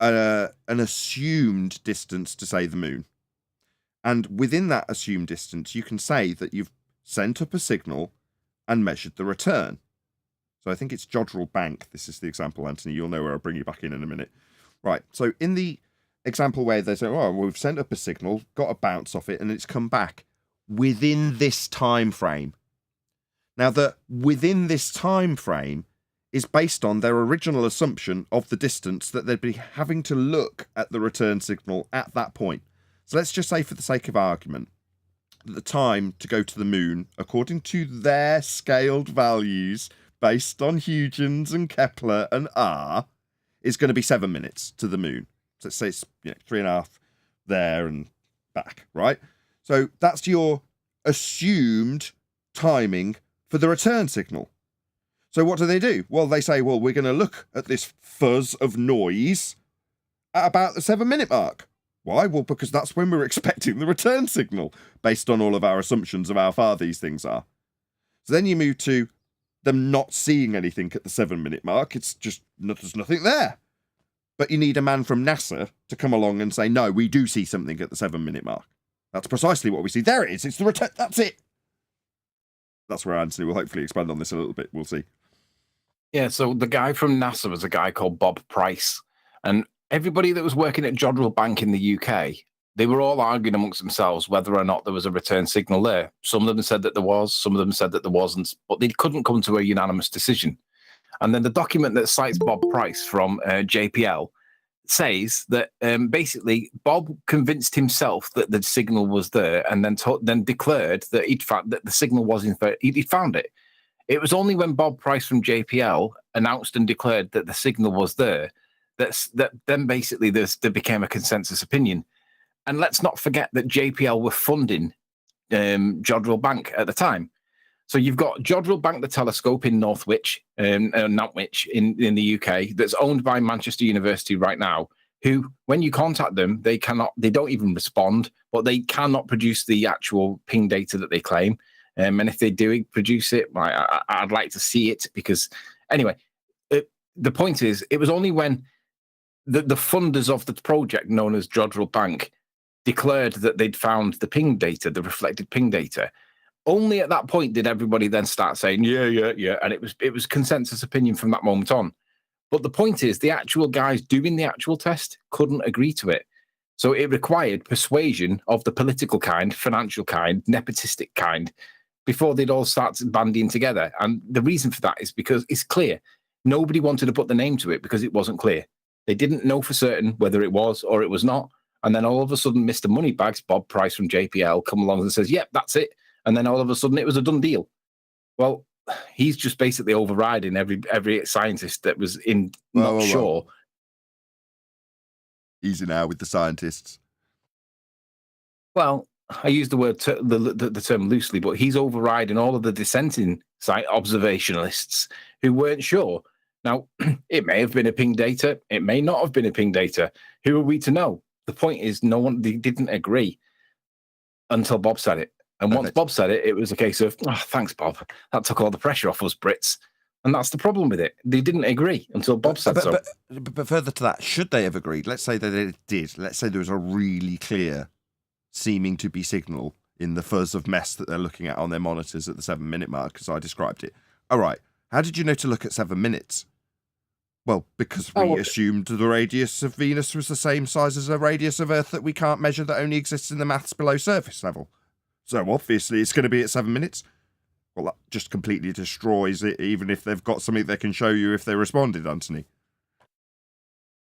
an assumed distance to, say, the moon. And within that assumed distance, you can say that you've sent up a signal and measured the return. So I think it's Jodrell Bank. This is the example, Anthony. You'll know where I'll bring you back in a minute. Right. So in the example where they say, oh, well, we've sent up a signal, got a bounce off it, and it's come back within this time frame. Now, the within this time frame is based on their original assumption of the distance that they'd be having to look at the return signal at that point. So let's just say, for the sake of argument, that the time to go to the moon, according to their scaled values based on Huygens and Kepler and R, is going to be 7 minutes to the moon. So let's say it's 3.5 there and back, right? So that's your assumed timing for the return signal. So what do? Well, they say, well, we're going to look at this fuzz of noise at about the 7 minute mark. Why? Well, because that's when we're expecting the return signal, based on all of our assumptions of how far these things are. So then you move to them not seeing anything at the 7 minute mark. It's just, there's nothing there. But you need a man from NASA to come along and say, no, we do see something at the 7 minute mark. That's precisely what we see. There it is. It's the return. That's it. That's where Anthony will hopefully expand on this a little bit. We'll see. Yeah, so the guy from NASA was a guy called Bob Price. And everybody that was working at Jodrell Bank in the UK, they were all arguing amongst themselves whether or not there was a return signal there. Some of them said that there was, some of them said that there wasn't, but they couldn't come to a unanimous decision. And then the document that cites Bob Price from JPL says that basically Bob convinced himself that the signal was there, and then declared that he'd found that the signal was in fact, he'd found it. It was only when Bob Price from JPL announced and declared that the signal was there that then basically there became a consensus opinion. And let's not forget that JPL were funding Jodrell Bank at the time. So you've got Jodrell Bank, the telescope in Nantwich in the UK, that's owned by Manchester University right now, who, when you contact them, they don't even respond, but they cannot produce the actual ping data that they claim. And if they do produce it, I'd like to see it, because anyway, the point is, it was only when the funders of the project, known as Jodrell Bank, declared that they'd found the ping data, the reflected ping data. Only at that point did everybody then start saying, yeah. And it was consensus opinion from that moment on. But the point is, the actual guys doing the actual test couldn't agree to it. So it required persuasion of the political kind, financial kind, nepotistic kind, before they'd all start bandying together. And the reason for that is because it's clear. Nobody wanted to put the name to it because it wasn't clear. They didn't know for certain whether it was or it was not. And then all of a sudden, Mr. Moneybags, Bob Price from JPL, come along and says, yep, that's it. And then all of a sudden it was a done deal. Well, he's just basically overriding every scientist that was not sure. Easy now with the scientists. Well, I use the word the term loosely, but he's overriding all of the dissenting observationalists who weren't sure. Now, it may have been a ping data. It may not have been a ping data. Who are we to know? The point is, they didn't agree until Bob said it. And once Bob said it, it was a case of, oh, thanks, Bob. That took all the pressure off us Brits. And that's the problem with it. They didn't agree until Bob said so. But further to that, should they have agreed? Let's say that they did. Let's say there was a really clear, seeming to be signal in the fuzz of mess that they're looking at on their monitors at the 7-minute mark, as I described it. All right. How did you know to look at 7 minutes? Well, because we assumed the radius of Venus was the same size as a radius of Earth that we can't measure, that only exists in the maths below surface level. So obviously it's going to be at 7 minutes. Well, that just completely destroys it, even if they've got something they can show you if they responded, Anthony.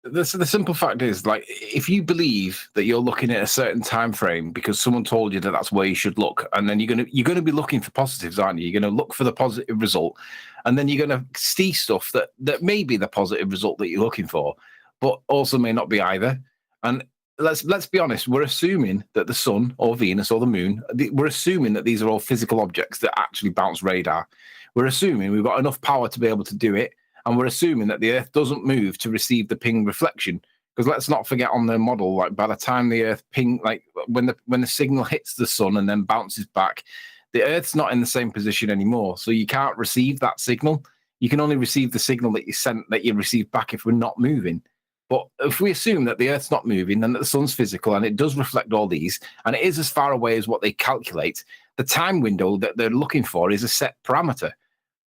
The simple fact is, like, if you believe that you're looking at a certain time frame because someone told you that that's where you should look, and then you're gonna be looking for positives, aren't you? You're gonna look for the positive result, and then you're gonna see stuff that may be the positive result that you're looking for, but also may not be either. And let's be honest, we're assuming that the sun or Venus or the moon, we're assuming that these are all physical objects that actually bounce radar. We're assuming we've got enough power to be able to do it. And we're assuming that the Earth doesn't move to receive the ping reflection. Because let's not forget on the model, like by the time the Earth ping, like when the signal hits the sun and then bounces back, the Earth's not in the same position anymore. So you can't receive that signal. You can only receive the signal that you receive back if we're not moving. But if we assume that the Earth's not moving and that the sun's physical and it does reflect all these, and it is as far away as what they calculate, the time window that they're looking for is a set parameter.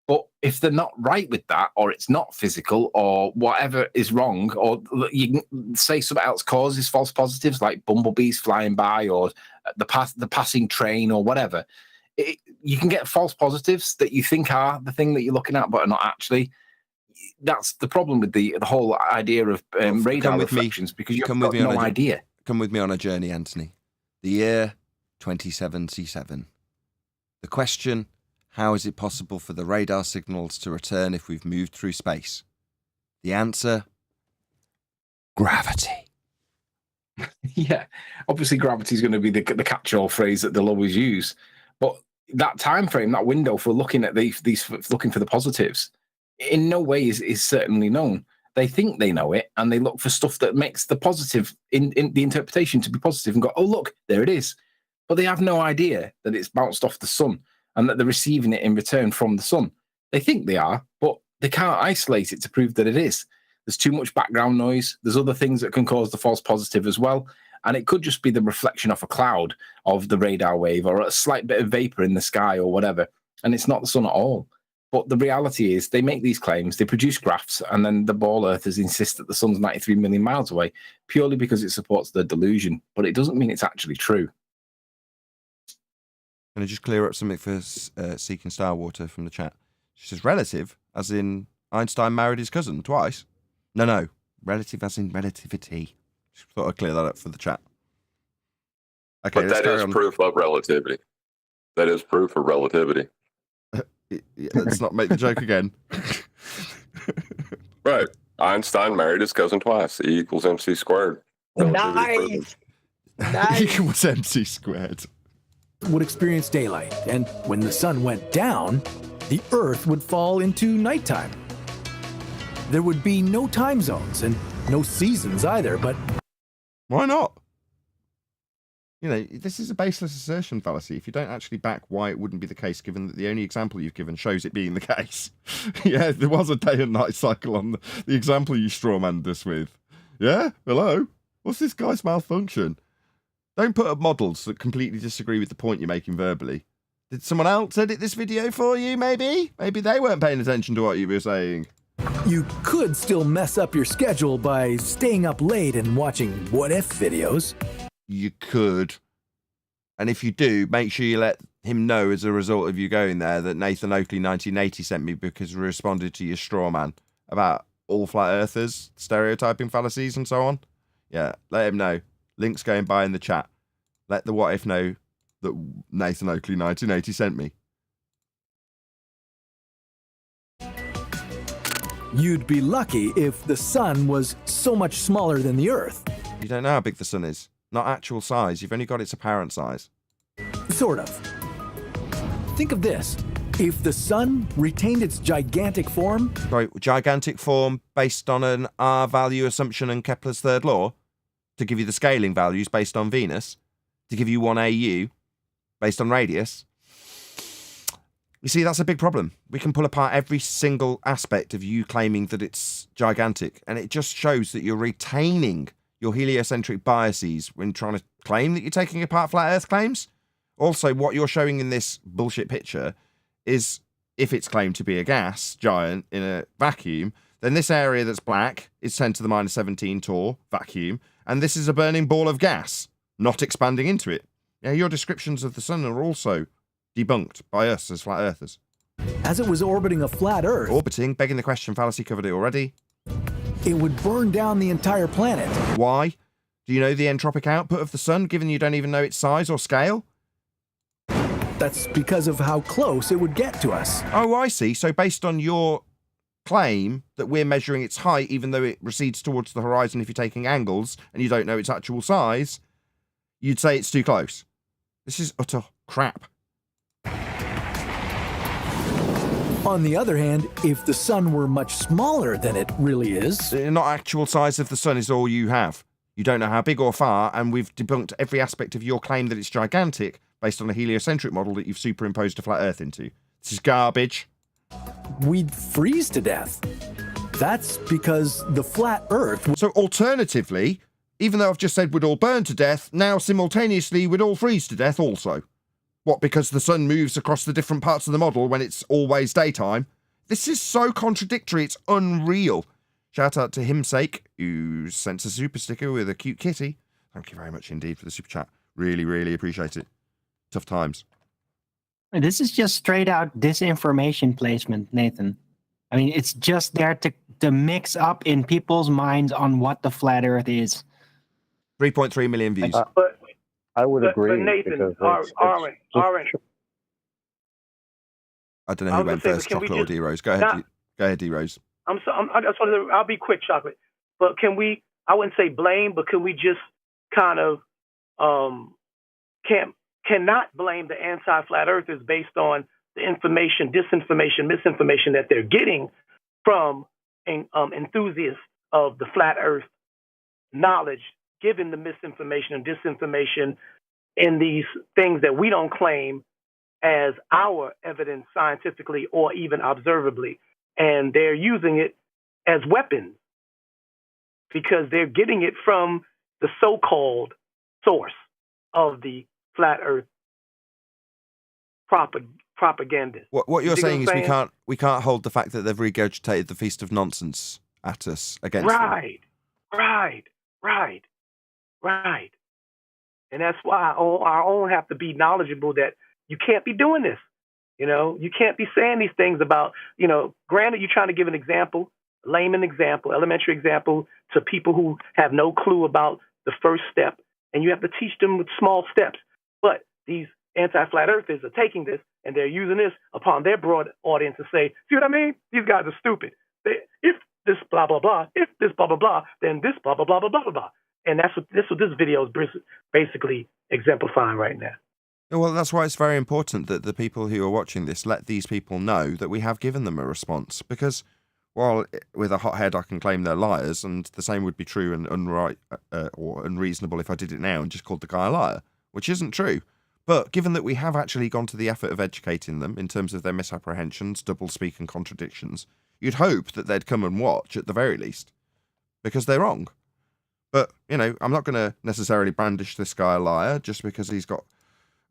But if they're not right with that, or it's not physical, or whatever is wrong, or you can say something else causes false positives, like bumblebees flying by, or the passing train, or whatever, you can get false positives that you think are the thing that you're looking at, but are not actually. That's the problem with the whole idea of radar reflections, because you've got no idea. Come with me on a journey, Anthony. The year 27C7. The question: how is it possible for the radar signals to return if we've moved through space? The answer: gravity. Yeah, obviously gravity is going to be the catch-all phrase that they'll always use. But that time frame, that window for looking at these looking for the positives, in no way is certainly known. They think they know it, and they look for stuff that makes the positive in the interpretation to be positive, and go, oh look, there it is. But they have no idea that it's bounced off the sun, and that they're receiving it in return from the sun. They think they are, but they can't isolate it to prove that it is. There's too much background noise. There's other things that can cause the false positive as well. And it could just be the reflection off a cloud of the radar wave, or a slight bit of vapor in the sky or whatever. And it's not the sun at all. But the reality is they make these claims, they produce graphs, and then the ball earthers insist that the sun's 93 million miles away purely because it supports their delusion. But it doesn't mean it's actually true. Can I just clear up something for Seeking Starwater from the chat? She says relative, as in Einstein married his cousin twice. No. Relative as in relativity. Just thought I'd clear that up for the chat. Okay, but that is proof of relativity. That is proof of relativity. Let's not make the joke again. Right. Einstein married his cousin twice. E equals MC squared. Nice. Equals MC squared. Would experience daylight, and when the sun went down, the Earth would fall into nighttime. There would be no time zones and no seasons either, but why not? You know, this is a baseless assertion fallacy if you don't actually back why it wouldn't be the case, given that the only example you've given shows it being the case. Yeah, there was a day and night cycle on the example you strawmanned us with. Yeah? Hello? What's this guy's malfunction? Don't put up models that completely disagree with the point you're making verbally. Did someone else edit this video for you, maybe? Maybe they weren't paying attention to what you were saying. You could still mess up your schedule by staying up late and watching what if videos. You could. And if you do, make sure you let him know as a result of you going there that Nathan Oakley 1980 sent me because we responded to your straw man about all flat earthers, stereotyping fallacies and so on. Yeah, let him know. Links going by in the chat. Let the what if know that Nathan Oakley 1980 sent me. You'd be lucky if the sun was so much smaller than the Earth. You don't know how big the sun is. Not actual size. You've only got its apparent size. Sort of. Think of this. If the sun retained its gigantic form... Right, gigantic form based on an R value assumption and Kepler's third law? To give you the scaling values based on Venus? To give you 1 AU based on radius? You see, that's a big problem. We can pull apart every single aspect of you claiming that it's gigantic, and it just shows that you're retaining your heliocentric biases when trying to claim that you're taking apart flat Earth claims. Also, what you're showing in this bullshit picture is, if it's claimed to be a gas giant in a vacuum, then this area that's black is 10 to the minus 17 torr, vacuum, and this is a burning ball of gas, not expanding into it. Yeah, your descriptions of the sun are also debunked by us as flat earthers. As it was orbiting a flat Earth... Orbiting, begging the question fallacy, covered it already. It would burn down the entire planet. Why? Do you know the entropic output of the sun, given you don't even know its size or scale? That's because of how close it would get to us. Oh, I see. So based on your claim that we're measuring its height, even though it recedes towards the horizon if you're taking angles, and you don't know its actual size, you'd say it's too close. This is utter crap. On the other hand, if the sun were much smaller than it really is... Not actual size of the sun is all you have. You don't know how big or far, and we've debunked every aspect of your claim that it's gigantic based on a heliocentric model that you've superimposed a flat Earth into. This is garbage. We'd freeze to death. That's because the flat Earth... So alternatively, even though I've just said we'd all burn to death, now simultaneously we'd all freeze to death also. What, because the sun moves across the different parts of the model when it's always daytime? This is so contradictory, it's unreal. Shout out to Himsake, who sent a super sticker with a cute kitty. Thank you very much indeed for the super chat. Really, really appreciate it. Tough times. This is just straight out disinformation placement, Nathan. I mean, it's just there to mix up in people's minds on what the flat Earth is. 3.3 million views. I would agree. But Nathan, Aaron, I don't know who went first, Chocolate or D-Rose. Go ahead, D-Rose. I just wanted to, I'll be quick, Chocolate. But can we, I wouldn't say blame, but can we just kind of cannot blame the anti-flat earthers based on the information, disinformation, misinformation that they're getting from enthusiasts of the flat earth knowledge, given the misinformation and disinformation in these things that we don't claim as our evidence scientifically or even observably. And they're using it as weapons because they're getting it from the so-called source of the flat earth propaganda. What you're saying is we can't hold the fact that they've regurgitated the Feast of Nonsense at us against them. Right. And that's why our own have to be knowledgeable that you can't be doing this. You know, you can't be saying these things about, you know, granted, you're trying to give an example, layman example, elementary example to people who have no clue about the first step. And you have to teach them with small steps. But these anti-flat earthers are taking this and they're using this upon their broad audience to say, see what I mean? These guys are stupid. If this blah, blah, blah, if this blah, blah, blah, then this blah, blah, blah, blah, blah, blah. And that's what this video is basically exemplifying right now. Well, that's why it's very important that the people who are watching this let these people know that we have given them a response. Because while with a hot head I can claim they're liars, and the same would be true and or unreasonable if I did it now and just called the guy a liar, which isn't true. But given that we have actually gone to the effort of educating them in terms of their misapprehensions, doublespeak and contradictions, you'd hope that they'd come and watch at the very least, because they're wrong. But, you know, I'm not going to necessarily brandish this guy a liar just because he's got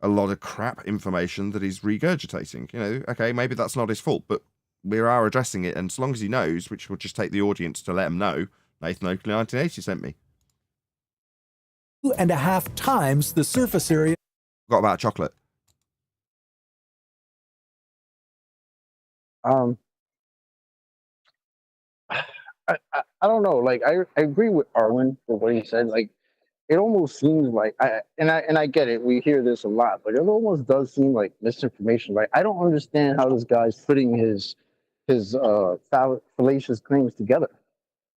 a lot of crap information that he's regurgitating. You know, okay, maybe that's not his fault, but we are addressing it, and as long as he knows, which will just take the audience to let him know, Nathan Oakley 1980 sent me. 2.5 times the surface area. Got about chocolate. I don't know. Like I agree with Arwen for what he said. Like it almost seems like I get it. We hear this a lot, but it almost does seem like misinformation. Like I don't understand how this guy's putting his fallacious claims together.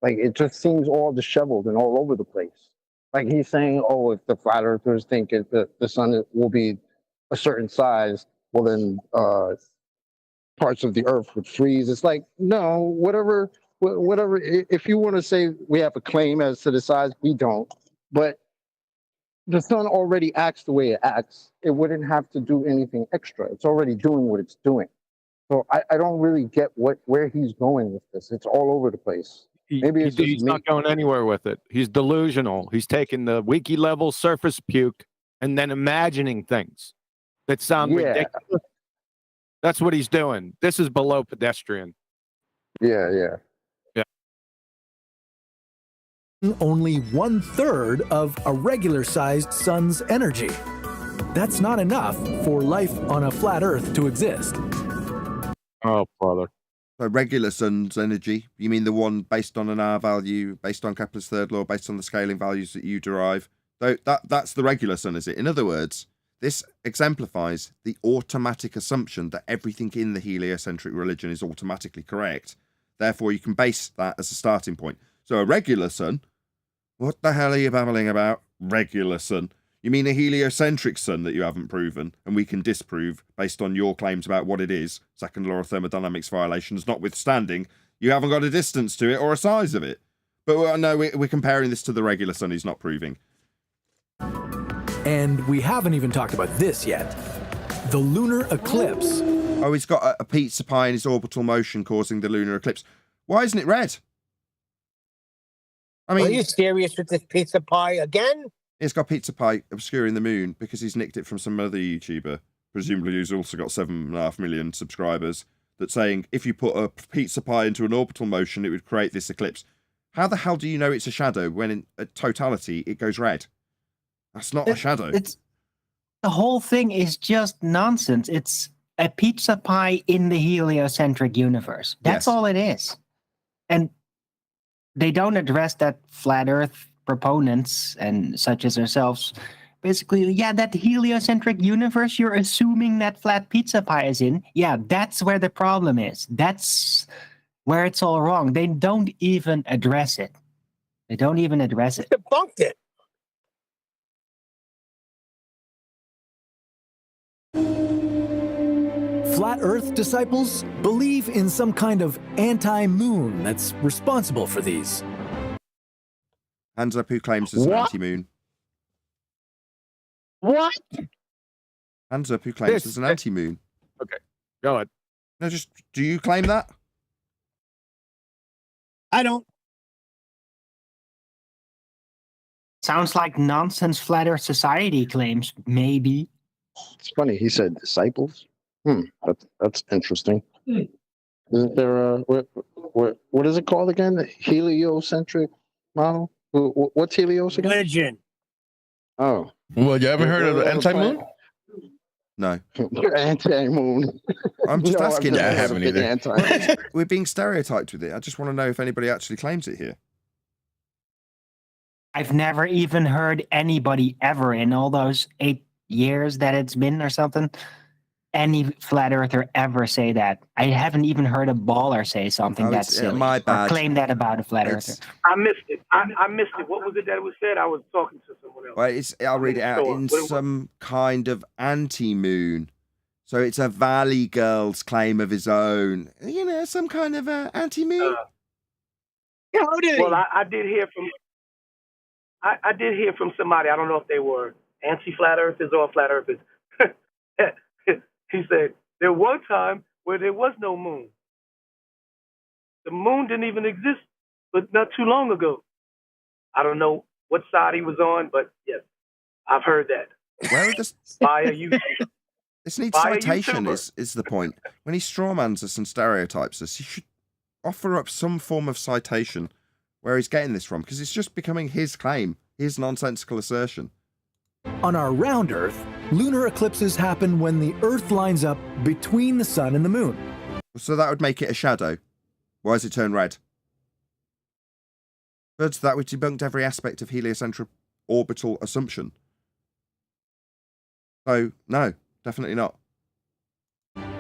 Like it just seems all disheveled and all over the place. Like he's saying, "Oh, if the flat earthers think the sun will be a certain size, well then parts of the earth would freeze." It's like no, whatever. If you want to say we have a claim as to the size, we don't. But the sun already acts the way it acts. It wouldn't have to do anything extra. It's already doing what it's doing. So I don't really get where he's going with this. It's all over the place. Maybe it's he's not going anywhere with it. He's delusional. He's taking the wiki level surface puke and then imagining things that sound ridiculous. That's what he's doing. This is below pedestrian. Yeah. Only 1/3 of a regular-sized sun's energy. That's not enough for life on a flat Earth to exist. Oh, brother. So regular sun's energy, you mean the one based on an R value, based on Kepler's third law, based on the scaling values that you derive? That's the regular sun, is it? In other words, this exemplifies the automatic assumption that everything in the heliocentric religion is automatically correct. Therefore, you can base that as a starting point. So a regular sun, what the hell are you babbling about? Regular sun. You mean a heliocentric sun that you haven't proven, and we can disprove based on your claims about what it is, second law of thermodynamics violations notwithstanding, you haven't got a distance to it or a size of it. But no, we're comparing this to the regular sun he's not proving. And we haven't even talked about this yet. The lunar eclipse. Oh, he's got a pizza pie in his orbital motion causing the lunar eclipse. Why isn't it red? I mean, are you serious with this pizza pie again? It's got pizza pie obscuring the moon because he's nicked it from some other YouTuber, presumably who's also got 7.5 million subscribers, that's saying if you put a pizza pie into an orbital motion, it would create this eclipse. How the hell do you know it's a shadow when in totality it goes red? That's not a shadow. The whole thing is just nonsense. It's a pizza pie in the heliocentric universe. That's all it is. And they don't address that flat Earth proponents and such as ourselves. Basically, that heliocentric universe you're assuming that flat pizza pie is in, that's where the problem is. That's where it's all wrong. They don't even address it. They don't even address it. Debunked it. Flat Earth disciples believe in some kind of anti-moon that's responsible for these. Hands up who claims there's an anti-moon. What? Hands up who claims there's an anti-moon. Okay, go ahead. No, do you claim that? I don't. Sounds like nonsense Flat Earth Society claims, maybe. It's funny. He said disciples. That's interesting. Isn't there what is it called again? The heliocentric model? What's helios again? Religion. Oh. Well, you haven't heard of anti-moon? No. Anti-moon. I'm just asking. I haven't either. We're being stereotyped with it. I just want to know if anybody actually claims it here. I've never even heard anybody ever in all those 8 years that it's been or something, any flat earther ever say that. I haven't even heard a baller say something that's silly. My bad. Or claim that about a flat earther. I missed it. I missed it. What was it that was said? I was talking to someone else. Well, I'll read it out. In some kind of anti-moon. So it's a Valley Girl's claim of his own. You know, some kind of anti-moon. Well, I did hear from. I did hear from somebody. I don't know if they were anti-flat earthers or flat earthers. He said there was a time where there was no moon. The moon didn't even exist, but not too long ago. I don't know what side he was on, but yes, I've heard that. Where are the via YouTube. This needs Buy a citation YouTuber. is the point. When he strawmans us and stereotypes us, he should offer up some form of citation where he's getting this from, because it's just becoming his claim, his nonsensical assertion. On our round Earth, lunar eclipses happen when the Earth lines up between the sun and the moon. So that would make it a shadow. Why does it turn red? But that would debunked every aspect of heliocentric orbital assumption. So, no, definitely not.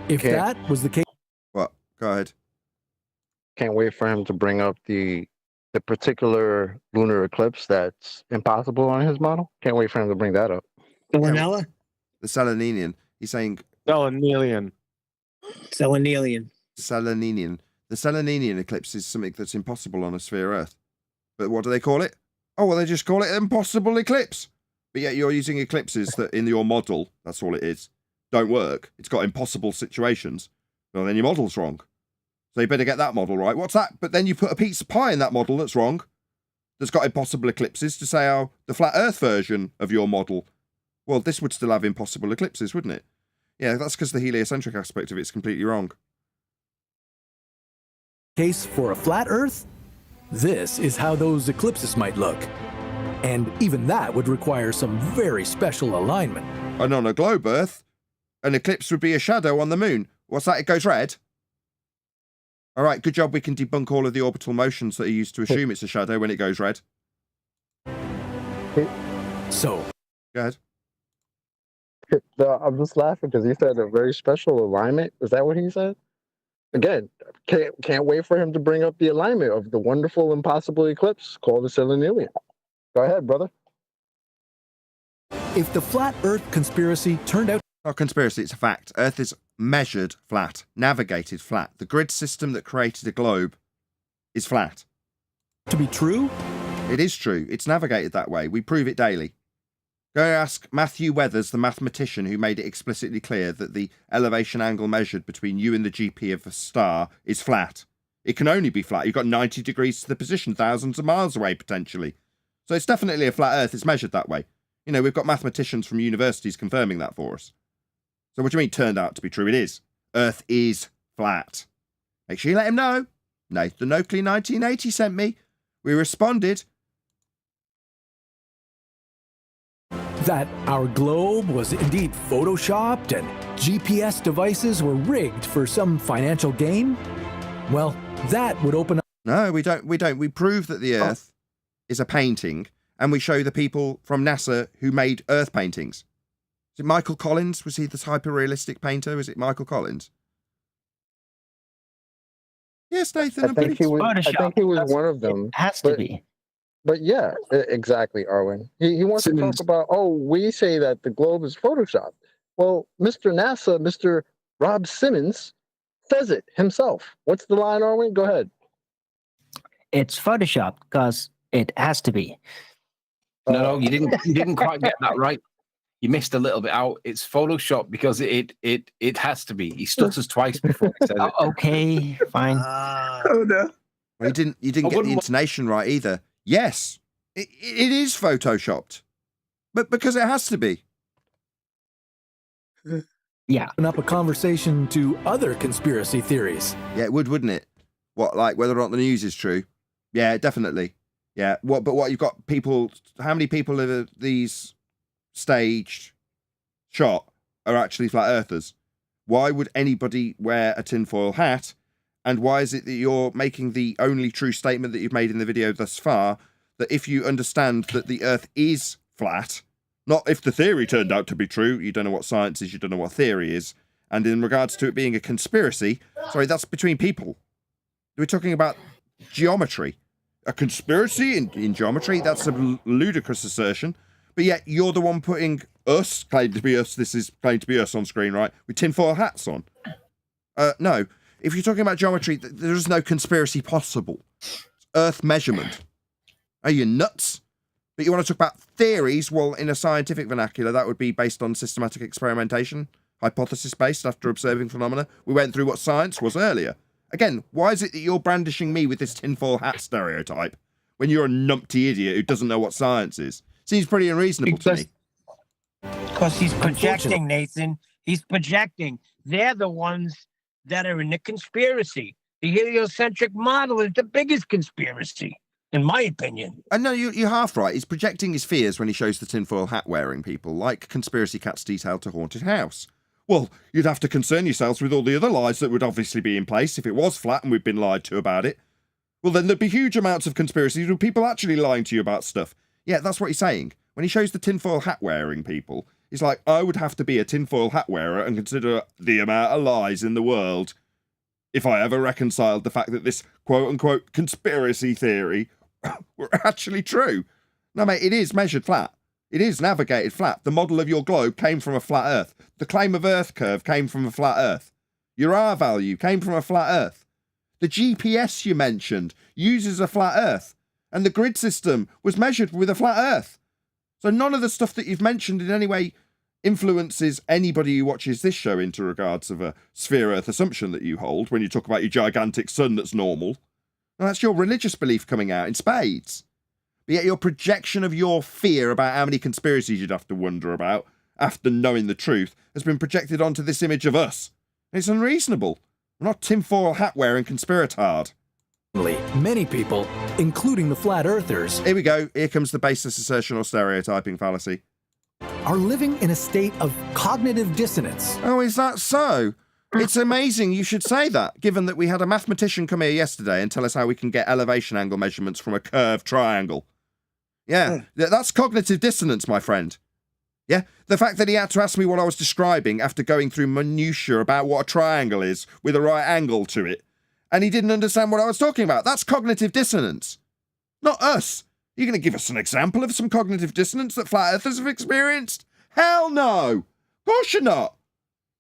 If that was the case, What? Go ahead. Can't wait for him to bring up the particular lunar eclipse that's impossible on his model. Can't wait for him to bring that up. Selenella? The Seleninian. He's saying Selenelian. Selenelian. Seleninian. The Seleninian eclipse is something that's impossible on a sphere Earth. But what do they call it? Oh, well, they just call it an impossible eclipse. But yet you're using eclipses that in your model, that's all it is, don't work. It's got impossible situations. Well, then your model's wrong. So you better get that model right. What's that? But then you put a piece of pie in that model that's wrong, that's got impossible eclipses, to say, oh, the flat Earth version of your model, well, this would still have impossible eclipses, wouldn't it? Yeah, that's because the heliocentric aspect of it's completely wrong. case for a flat Earth, this is how those eclipses might look. And even that would require some very special alignment. And on a globe Earth, an eclipse would be a shadow on the moon. What's that? It goes red? All right, good job. We can debunk all of the orbital motions that are used to assume it's a shadow when it goes red. So, Go ahead. No, I'm just laughing because he said a very special alignment. Is that what he said? Again, can't wait for him to bring up the alignment of the wonderful impossible eclipse called the Selenelian. Go ahead, brother. if the flat Earth conspiracy turned out Not conspiracy, it's a fact. Earth is measured flat, navigated flat. The grid system that created a globe is flat. to be true, It is true. It's navigated that way. We prove it daily. Go ask Matthew Weathers, the mathematician who made it explicitly clear that the elevation angle measured between you and the GP of a star is flat. It can only be flat. You've got 90 degrees to the position, thousands of miles away, potentially. So it's definitely a flat Earth. It's measured that way. You know, we've got mathematicians from universities confirming that for us. So what do you mean turned out to be true? It is. Earth is flat. Make sure you let him know. Nathan Oakley 1980 sent me. We responded. that our globe was indeed photoshopped and GPS devices were rigged for some financial gain, well, that would open up. No, we don't. We prove that the Earth is a painting, and we show the people from NASA who made Earth paintings. Is it Michael Collins? Was he the hyper-realistic painter? Was it Michael Collins? Yes, Nathan. I think he was one of them. It has to be. But yeah, exactly, Arwen. He wants to talk about, we say that the globe is photoshopped. Well, Mr. NASA, Mr. Rob Simmons, says it himself. What's the line, Arwen? Go ahead. It's photoshopped because it has to be. No, you didn't quite get that right. You missed a little bit out. It's Photoshop because it has to be. He stutters twice before he says it. Okay, fine. Oh no. Well, you didn't get the intonation right either. Yes, it is photoshopped, but because it has to be. Yeah. Open up a conversation to other conspiracy theories. Yeah, it would, wouldn't it? What, like whether or not the news is true? Yeah, definitely. Yeah. What you've got people? How many people are these staged shot are actually flat earthers? Why would anybody wear a tinfoil hat? And why is it that you're making the only true statement that you've made in the video thus far, that if you understand that the Earth is flat, not if the theory turned out to be true, you don't know what science is, you don't know what theory is, and in regards to it being a conspiracy, sorry, that's between people. We're talking about geometry. A conspiracy in geometry, that's a ludicrous assertion, but yet you're the one putting us, claimed to be us, this is claimed to be us on screen, right, with tinfoil hats on. No. If you're talking about geometry, there is no conspiracy possible. It's Earth measurement. Are you nuts? But you want to talk about theories? Well, in a scientific vernacular, that would be based on systematic experimentation, hypothesis-based after observing phenomena. We went through what science was earlier. Again, why is it that you're brandishing me with this tinfoil hat stereotype when you're a numpty idiot who doesn't know what science is? Seems pretty unreasonable to me. Because he's projecting, Nathan. He's projecting. They're the ones that are in the conspiracy. The heliocentric model is the biggest conspiracy, in my opinion. And no, you're half right. He's projecting his fears when he shows the tinfoil hat wearing people, like conspiracy cats detailed to haunted house. Well, you'd have to concern yourselves with all the other lies that would obviously be in place if it was flat and we've been lied to about it. Well, then there'd be huge amounts of conspiracies with people actually lying to you about stuff. Yeah, that's what he's saying. When he shows the tinfoil hat wearing people, he's like, I would have to be a tinfoil hat wearer and consider the amount of lies in the world if I ever reconciled the fact that this quote-unquote conspiracy theory were actually true. No, mate, it is measured flat. It is navigated flat. The model of your globe came from a flat Earth. The claim of Earth curve came from a flat Earth. Your R value came from a flat Earth. The GPS you mentioned uses a flat Earth. And the grid system was measured with a flat Earth. So none of the stuff that you've mentioned in any way influences anybody who watches this show into regards of a sphere Earth assumption that you hold when you talk about your gigantic sun that's normal. And that's your religious belief coming out in spades. But yet your projection of your fear about how many conspiracies you'd have to wonder about after knowing the truth has been projected onto this image of us. And it's unreasonable. We're not tinfoil hat-wearing conspiratard. Many people, including the flat earthers, Here we go. Here comes the baseless assertion or stereotyping fallacy. are living in a state of cognitive dissonance. Oh, is that so? It's amazing you should say that, given that we had a mathematician come here yesterday and tell us how we can get elevation angle measurements from a curved triangle. Yeah, that's cognitive dissonance, my friend. Yeah, the fact that he had to ask me what I was describing after going through minutiae about what a triangle is with a right angle to it, and he didn't understand what I was talking about. That's cognitive dissonance. Not us. You're going to give us an example of some cognitive dissonance that flat earthers have experienced? Hell no. Of course you're not.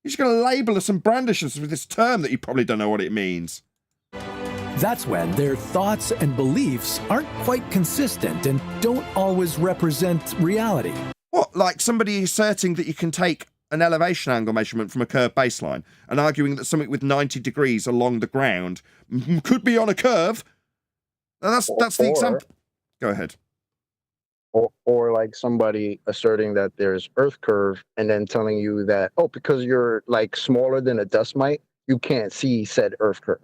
You're just going to label us and brandish us with this term that you probably don't know what it means. That's when their thoughts and beliefs aren't quite consistent and don't always represent reality. What, like somebody asserting that you can take an elevation angle measurement from a curved baseline and arguing that something with 90 degrees along the ground could be on a curve? Now that's the example. Go ahead. Or like somebody asserting that there's Earth curve and then telling you that, oh, because you're like smaller than a dust mite, you can't see said Earth curve.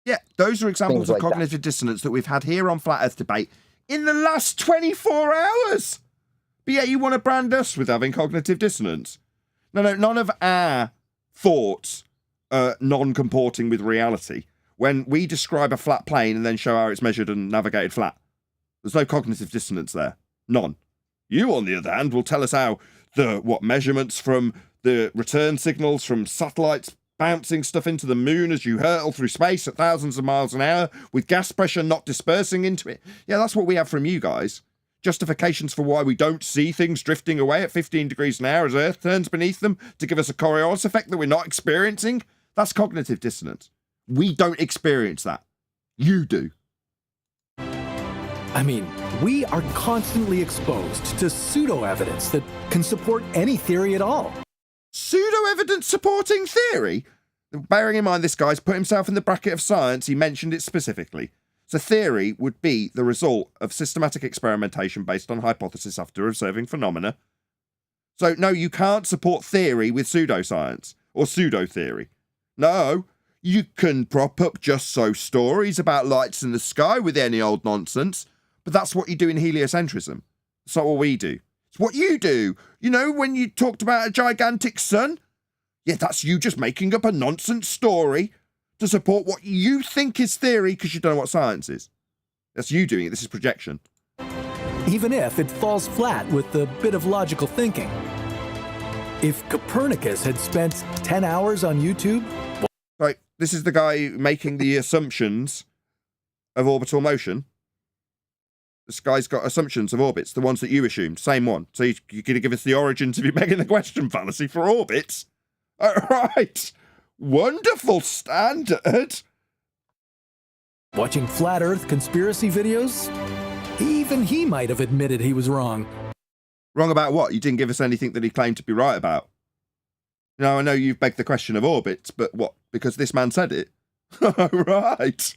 Yeah, those are examples Things of like cognitive dissonance that we've had here on Flat Earth Debate in the last 24 hours. But yet you want to brand us with having cognitive dissonance. No, none of our thoughts are non-comporting with reality. When we describe a flat plane and then show how it's measured and navigated flat, there's no cognitive dissonance there. None. You, on the other hand, will tell us how measurements from the return signals from satellites bouncing stuff into the moon as you hurtle through space at thousands of miles an hour with gas pressure not dispersing into it. Yeah, that's what we have from you guys. Justifications for why we don't see things drifting away at 15 degrees an hour as Earth turns beneath them to give us a Coriolis effect that we're not experiencing. That's cognitive dissonance. We don't experience that. You do. I mean, we are constantly exposed to pseudo-evidence that can support any theory at all. Pseudo-evidence supporting theory? Bearing in mind this guy's put himself in the bracket of science, he mentioned it specifically. So theory would be the result of systematic experimentation based on hypothesis after observing phenomena. So no, you can't support theory with pseudoscience or pseudo-theory. No, you can prop up just so stories about lights in the sky with any old nonsense, but that's what you do in heliocentrism. It's not what we do. It's what you do. You know, when you talked about a gigantic sun? Yeah, that's you just making up a nonsense story to support what you think is theory because you don't know what science is. That's you doing it. This is projection. Even if it falls flat with a bit of logical thinking. If Copernicus had spent 10 hours on YouTube... Right, this is the guy making the assumptions of orbital motion. This guy's got assumptions of orbits, the ones that you assumed, same one. So you're going to give us the origins of you making the question fallacy for orbits? All right. Wonderful standard. Watching flat Earth conspiracy videos? Even he might have admitted he was wrong. Wrong about what? You didn't give us anything that he claimed to be right about. Now, I know you've begged the question of orbits, but what? Because this man said it? Right.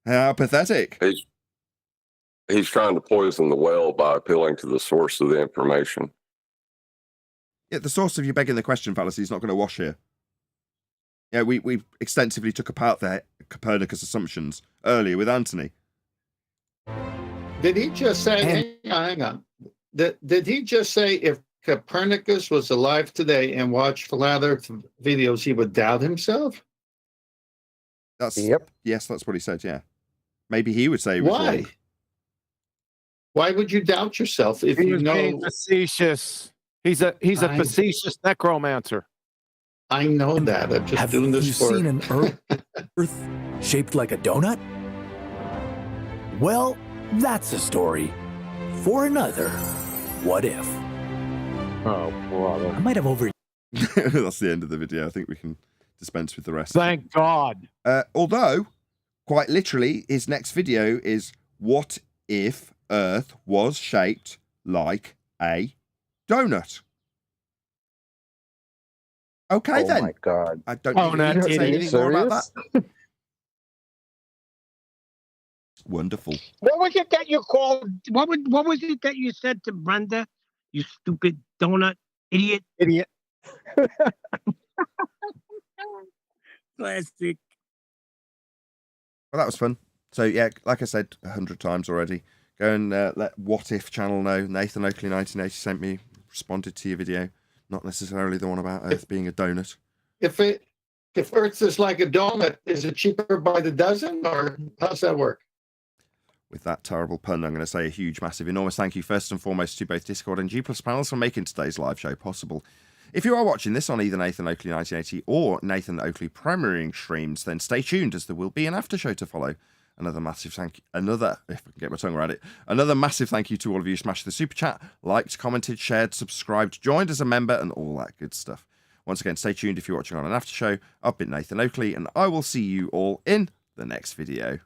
How pathetic. He's trying to poison the well by appealing to the source of the information. Yeah, the source of you begging the question fallacy is not going to wash here. Yeah, we extensively took apart their Copernicus assumptions earlier with Anthony. Did he just say, hang on. Did he just say if Copernicus was alive today and watched flat Earth videos, he would doubt himself? Yes, that's what he said, yeah. Maybe he would say he was Why? wrong. Why would you doubt yourself if He you was being know? facetious. He's a facetious necromancer. I know that. I'm just doing this you for. seen an Earth shaped like a donut? Well, that's a story for another What If. Oh, brother. I might have over. That's the end of the video. I think we can dispense with the rest. Thank God. Although, quite literally, his next video is what if Earth was shaped like a donut? Okay, Oh then. my God. I don't Oh, need no, to say idiot. anything more about that. Serious? Wonderful. What was it that you called? What was it that you said to Brenda? You stupid donut idiot. Idiot. Classic. Well, that was fun. So, yeah, like I said 100 times already, go and let What If channel know. Nathan Oakley 1980 sent me, responded to your video. Not necessarily the one about Earth being a donut. If Earth is like a donut, is it cheaper by the dozen, or how's that work? With that terrible pun, I'm going to say a huge, massive, enormous thank you first and foremost to both Discord and G+ panels for making today's live show possible. If you are watching this on either Nathan Oakley 1980 or Nathan Oakley premiering streams, then stay tuned as there will be an after show to follow. Another massive thank you, if I can get my tongue around it, another massive thank you to all of you who smashed the super chat, liked, commented, shared, subscribed, joined as a member, and all that good stuff. Once again, stay tuned if you're watching on an after show. I've been Nathan Oakley, and I will see you all in the next video.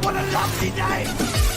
What a lovely day!